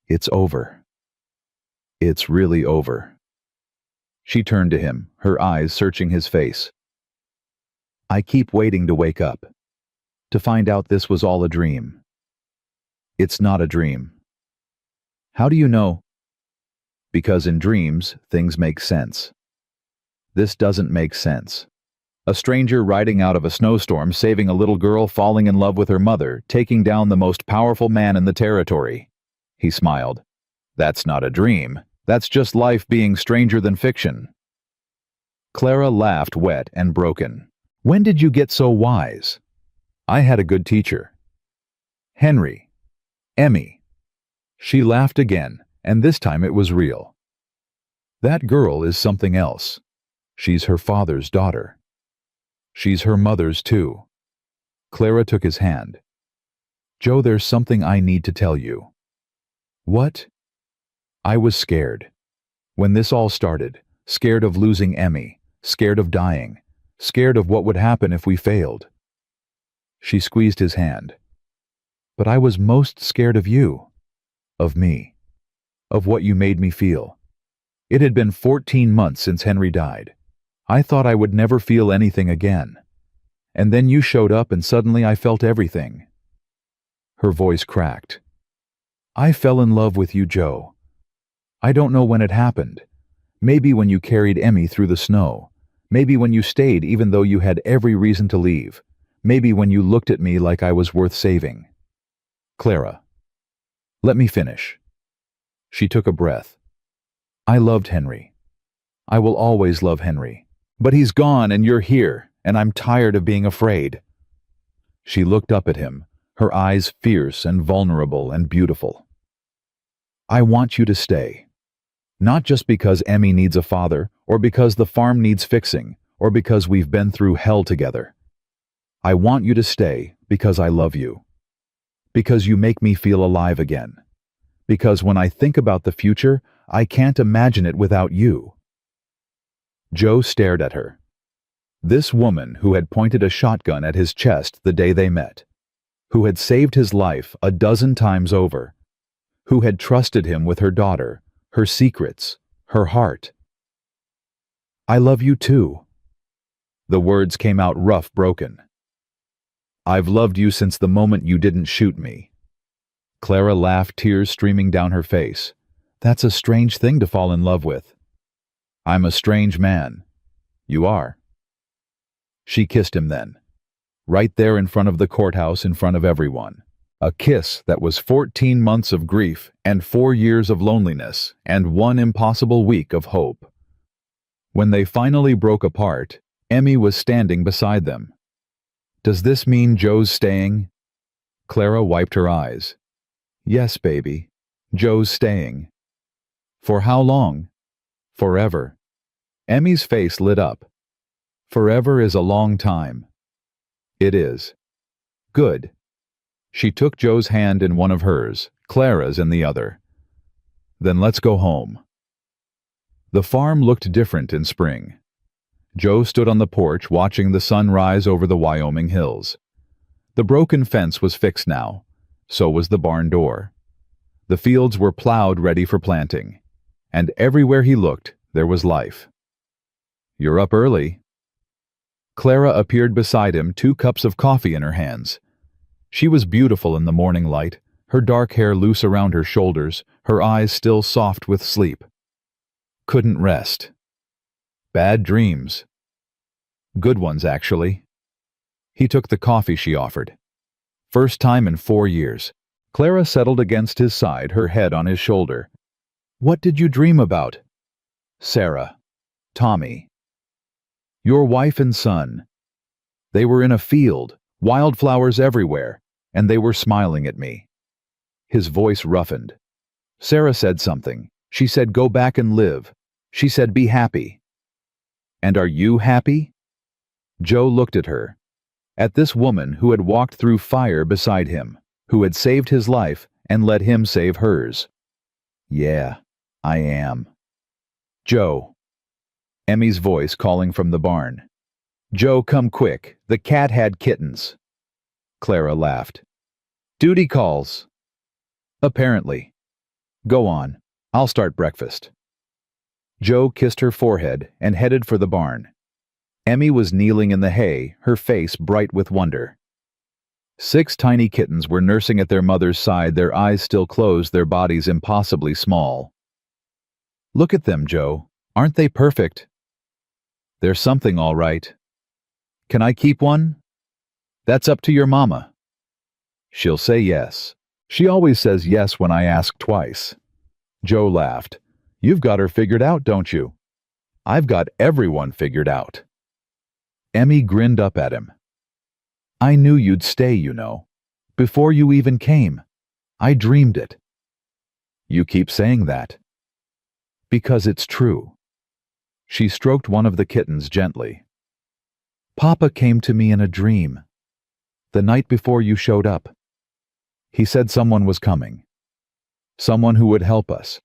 It's over. It's really over. She turned to him, her eyes searching his face. I keep waiting to wake up, to find out this was all a dream. It's not a dream. How do you know? Because in dreams, things make sense. This doesn't make sense. A stranger riding out of a snowstorm, saving a little girl, falling in love with her mother, taking down the most powerful man in the territory. He smiled. That's not a dream. That's just life being stranger than fiction. Clara laughed, wet and broken. When did you get so wise? I had a good teacher. Henry. Emmy. She laughed again, and this time it was real. That girl is something else. She's her father's daughter. She's her mother's too. Clara took his hand. Joe, there's something I need to tell you. What? I was scared. When this all started, scared of losing Emmy, scared of dying, scared of what would happen if we failed. She squeezed his hand. But I was most scared of you. Of me. Of what you made me feel. It had been 14 months since Henry died. I thought I would never feel anything again. And then you showed up and suddenly I felt everything. Her voice cracked. I fell in love with you, Joe. I don't know when it happened. Maybe when you carried Emmy through the snow. Maybe when you stayed even though you had every reason to leave. Maybe when you looked at me like I was worth saving. Clara. Let me finish. She took a breath. I loved Henry. I will always love Henry. But he's gone and you're here, and I'm tired of being afraid. She looked up at him, her eyes fierce and vulnerable and beautiful. I want you to stay. Not just because Emmy needs a father, or because the farm needs fixing, or because we've been through hell together. I want you to stay because I love you. Because you make me feel alive again. Because when I think about the future, I can't imagine it without you. Joe stared at her. This woman who had pointed a shotgun at his chest the day they met, who had saved his life a dozen times over, who had trusted him with her daughter, her secrets, her heart. I love you too. The words came out rough, broken. I've loved you since the moment you didn't shoot me. Clara laughed, tears streaming down her face. That's a strange thing to fall in love with. I'm a strange man. You are. She kissed him then, right there in front of the courthouse, in front of everyone. A kiss that was 14 months of grief and 4 years of loneliness and 1 impossible week of hope. When they finally broke apart, Emmy was standing beside them. Does this mean Joe's staying? Clara wiped her eyes. Yes, baby. Joe's staying. For how long? Forever. Emmy's face lit up. Forever is a long time. It is. Good. She took Joe's hand in one of hers, Clara's in the other. Then let's go home. The farm looked different in spring. Joe stood on the porch watching the sun rise over the Wyoming hills. The broken fence was fixed now. So was the barn door. The fields were plowed ready for planting. And everywhere he looked, there was life. You're up early. Clara appeared beside him, 2 cups of coffee in her hands. She was beautiful in the morning light, her dark hair loose around her shoulders, her eyes still soft with sleep. Couldn't rest. Bad dreams. Good ones, actually. He took the coffee she offered. First time in 4 years. Clara settled against his side, her head on his shoulder. What did you dream about? Sarah. Tommy. Your wife and son. They were in a field, wildflowers everywhere, and they were smiling at me. His voice roughened. Sarah said something. She said, go back and live. She said, be happy. And are you happy? Joe looked at her. At this woman who had walked through fire beside him, who had saved his life and let him save hers. Yeah, I am. Joe. Emmy's voice calling from the barn. Joe, come quick. The cat had kittens. Clara laughed. Duty calls. Apparently. Go on. I'll start breakfast. Joe kissed her forehead and headed for the barn. Emmy was kneeling in the hay, her face bright with wonder. 6 tiny kittens were nursing at their mother's side, their eyes still closed, their bodies impossibly small. Look at them, Joe. Aren't they perfect? They're something, all right. Can I keep one? That's up to your mama. She'll say yes. She always says yes when I ask twice. Joe laughed. You've got her figured out, don't you? I've got everyone figured out. Emmy grinned up at him. I knew you'd stay, you know. Before you even came. I dreamed it. You keep saying that. Because it's true. She stroked one of the kittens gently. Papa came to me in a dream. The night before you showed up. He said someone was coming. Someone who would help us.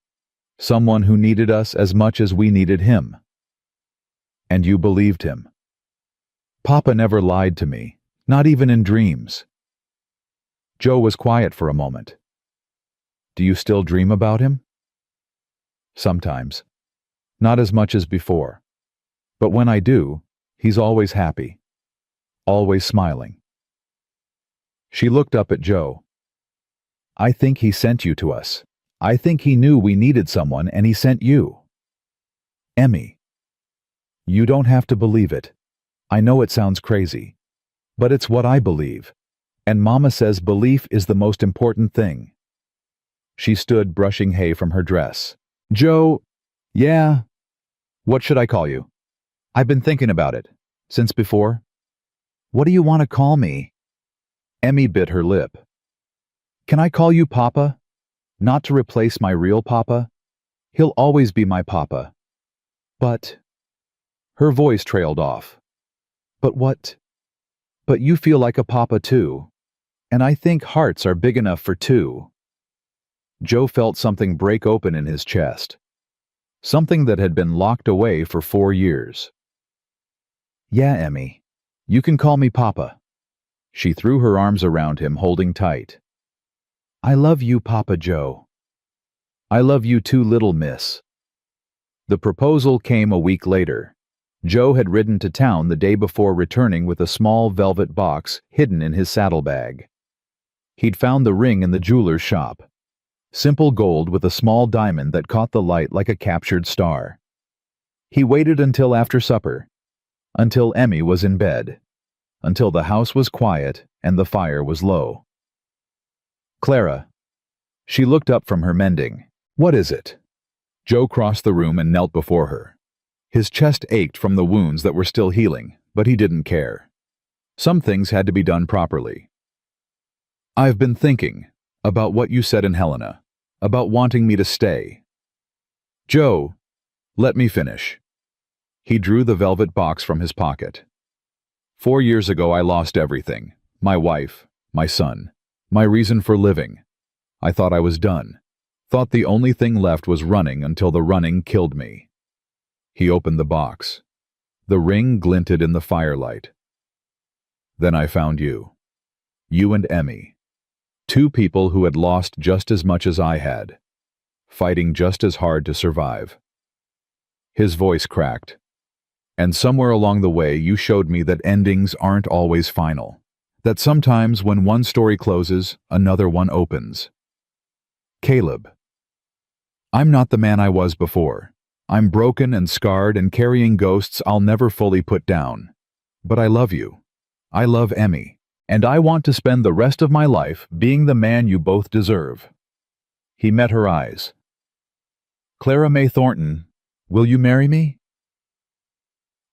Someone who needed us as much as we needed him. And you believed him. Papa never lied to me, not even in dreams. Joe was quiet for a moment. Do you still dream about him? Sometimes. Not as much as before. But when I do, he's always happy. Always smiling. She looked up at Joe. I think he sent you to us. I think he knew we needed someone and he sent you. Emmy. You don't have to believe it. I know it sounds crazy. But it's what I believe. And Mama says belief is the most important thing. She stood brushing hay from her dress. Joe, yeah. What should I call you? I've been thinking about it. Since before. What do you want to call me? Emmy bit her lip. Can I call you Papa? Not to replace my real Papa. He'll always be my Papa. But... Her voice trailed off. But what? But you feel like a Papa too. And I think hearts are big enough for 2. Joe felt something break open in his chest. Something that had been locked away for 4 years. Yeah, Emmy. You can call me Papa. She threw her arms around him, holding tight. I love you, Papa Joe. I love you too, little miss. The proposal came a week later. Joe had ridden to town the day before, returning with a small velvet box hidden in his saddlebag. He'd found the ring in the jeweler's shop. Simple gold with a small diamond that caught the light like a captured star. He waited until after supper. Until Emmy was in bed. Until the house was quiet and the fire was low. Clara. She looked up from her mending. What is it? Joe crossed the room and knelt before her. His chest ached from the wounds that were still healing, but he didn't care. Some things had to be done properly. I've been thinking about what you said in Helena, about wanting me to stay. Joe, let me finish. He drew the velvet box from his pocket. 4 years ago I lost everything. My wife, my son, my reason for living. I thought I was done. Thought the only thing left was running until the running killed me. He opened the box. The ring glinted in the firelight. Then I found you. You and Emmy. 2 people who had lost just as much as I had. Fighting just as hard to survive. His voice cracked. And somewhere along the way, you showed me that endings aren't always final. That sometimes when one story closes, another one opens. Caleb. I'm not the man I was before. I'm broken and scarred and carrying ghosts I'll never fully put down. But I love you. I love Emmy. And I want to spend the rest of my life being the man you both deserve. He met her eyes. Clara May Thornton, will you marry me?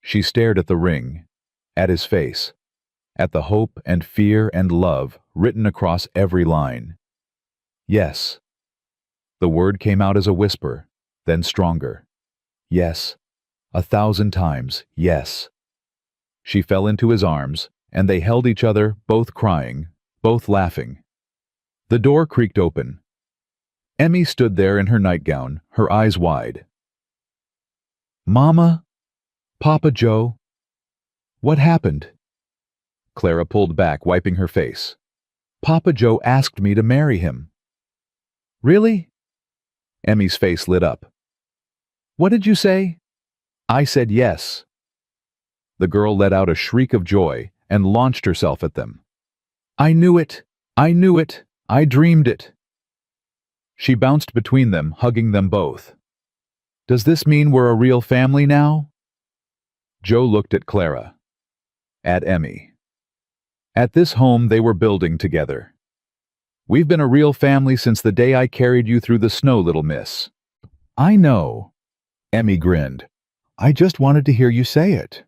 She stared at the ring, at his face, at the hope and fear and love written across every line. Yes. The word came out as a whisper, then stronger. Yes. 1,000 times, yes. She fell into his arms, and they held each other, both crying, both laughing. The door creaked open. Emmy stood there in her nightgown, her eyes wide. Mama? Papa Joe? What happened? Clara pulled back, wiping her face. Papa Joe asked me to marry him. Really? Emmy's face lit up. What did you say? I said yes. The girl let out a shriek of joy and launched herself at them. I knew it! I knew it! I dreamed it! She bounced between them, hugging them both. Does this mean we're a real family now? Joe looked at Clara. At Emmy. At this home they were building together. We've been a real family since the day I carried you through the snow, little miss. I know. Emmy grinned. I just wanted to hear you say it.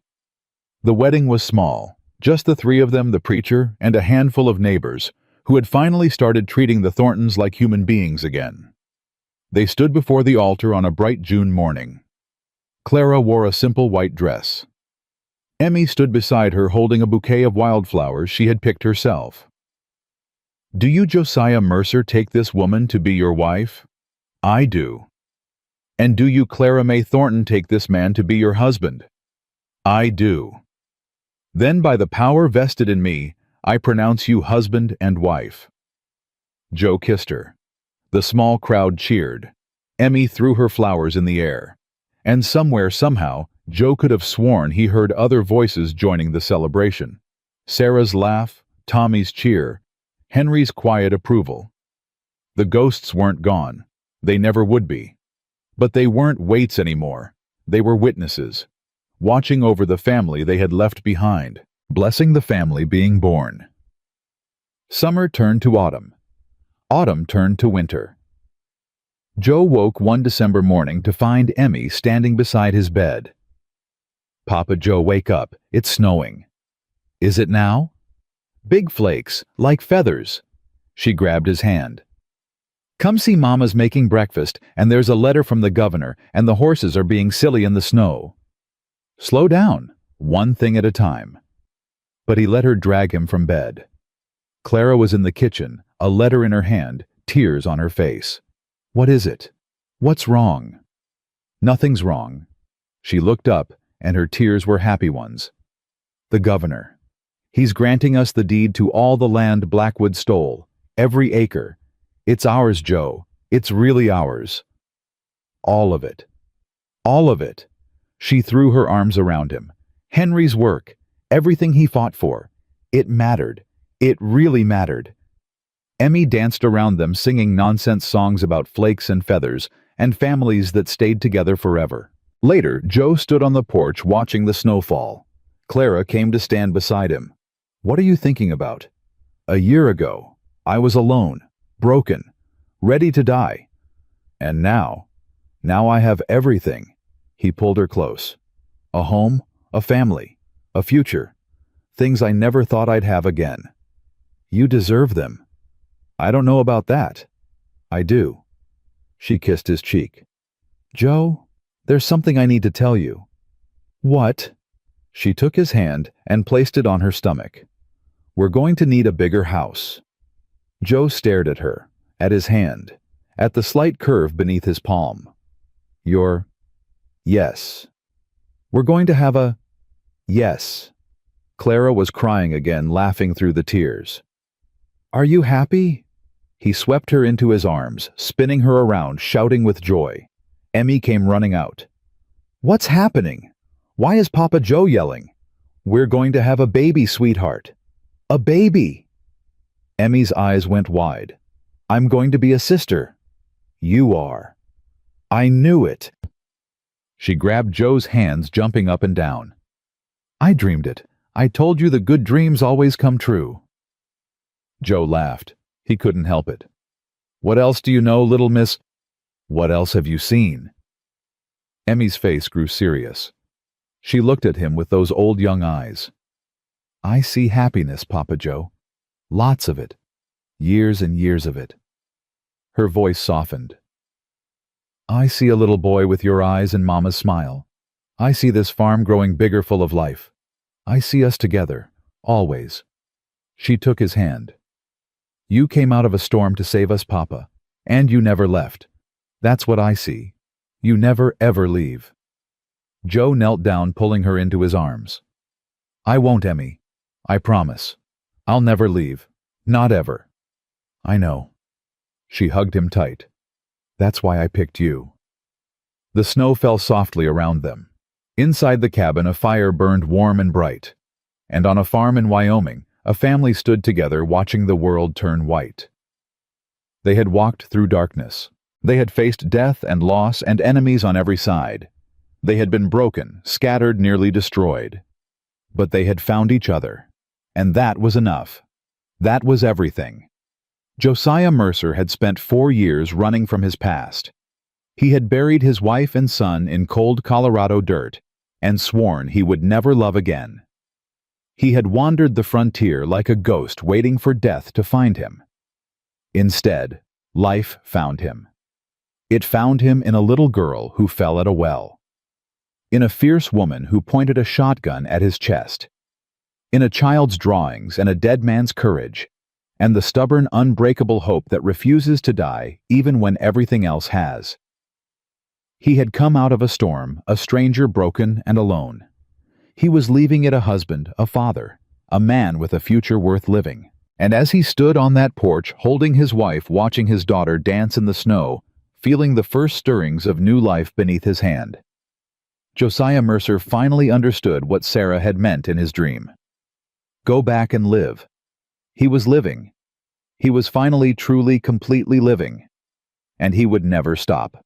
The wedding was small, just the three of them, the preacher, and a handful of neighbors, who had finally started treating the Thorntons like human beings again. They stood before the altar on a bright June morning. Clara wore a simple white dress. Emmy stood beside her holding a bouquet of wildflowers she had picked herself. Do you, Josiah Mercer, take this woman to be your wife? I do. And do you, Clara May Thornton, take this man to be your husband? I do. Then by the power vested in me, I pronounce you husband and wife. Joe kissed her. The small crowd cheered. Emmy threw her flowers in the air. And somewhere, somehow, Joe could have sworn he heard other voices joining the celebration. Sarah's laugh, Tommy's cheer, Henry's quiet approval. The ghosts weren't gone. They never would be. But they weren't waits anymore. They were witnesses, watching over the family they had left behind, blessing the family being born. Summer turned to autumn. Autumn turned to winter. Joe woke one December morning to find Emmy standing beside his bed. Papa Joe, wake up. It's snowing. Is it now? Big flakes, like feathers. She grabbed his hand. Come see Mama's making breakfast, and there's a letter from the governor, and the horses are being silly in the snow. Slow down, one thing at a time. But he let her drag him from bed. Clara was in the kitchen, a letter in her hand, tears on her face. What is it? What's wrong? Nothing's wrong. She looked up, and her tears were happy ones. The governor. He's granting us the deed to all the land Blackwood stole, every acre. It's ours, Joe. It's really ours. All of it. All of it. She threw her arms around him. Henry's work, everything he fought for. It mattered. It really mattered. Emmy danced around them singing nonsense songs about flakes and feathers and families that stayed together forever. Later, Joe stood on the porch watching the snowfall. Clara came to stand beside him. What are you thinking about? A year ago, I was alone, broken, ready to die. And now I have everything. He pulled her close. A home, a family, a future. Things I never thought I'd have again. You deserve them. I don't know about that. I do. She kissed his cheek. Joe, there's something I need to tell you. What? She took his hand and placed it on her stomach. We're going to need a bigger house. Joe stared at her, at his hand, at the slight curve beneath his palm. Yes. We're going to have a... Yes. Clara was crying again, laughing through the tears. Are you happy? He swept her into his arms, spinning her around, shouting with joy. Emmy came running out. What's happening? Why is Papa Joe yelling? We're going to have a baby, sweetheart. A baby! Emmy's eyes went wide. I'm going to be a sister. You are. I knew it. She grabbed Joe's hands, jumping up and down. I dreamed it. I told you the good dreams always come true. Joe laughed. He couldn't help it. What else do you know, little miss? What else have you seen? Emmy's face grew serious. She looked at him with those old young eyes. I see happiness, Papa Joe. Lots of it. Years and years of it. Her voice softened. I see a little boy with your eyes and Mama's smile. I see this farm growing bigger, full of life. I see us together, always. She took his hand. You came out of a storm to save us, Papa, and you never left. That's what I see. You never ever leave. Joe knelt down, pulling her into his arms. I won't, Emmy. I promise. I'll never leave. Not ever. I know. She hugged him tight. That's why I picked you. The snow fell softly around them. Inside the cabin, a fire burned warm and bright. And on a farm in Wyoming, a family stood together watching the world turn white. They had walked through darkness. They had faced death and loss and enemies on every side. They had been broken, scattered, nearly destroyed. But they had found each other. And that was enough. That was everything. Josiah Mercer had spent 4 years running from his past. He had buried his wife and son in cold Colorado dirt and sworn he would never love again. He had wandered the frontier like a ghost waiting for death to find him. Instead, life found him. It found him in a little girl who fell at a well, in a fierce woman who pointed a shotgun at his chest, in a child's drawings and a dead man's courage, and the stubborn, unbreakable hope that refuses to die even when everything else has. He had come out of a storm, a stranger, broken and alone. He was leaving it a husband, a father, a man with a future worth living. And as he stood on that porch, holding his wife, watching his daughter dance in the snow, feeling the first stirrings of new life beneath his hand, Josiah Mercer finally understood what Sarah had meant in his dream. Go back and live. He was living. He was finally, truly, completely living. And he would never stop.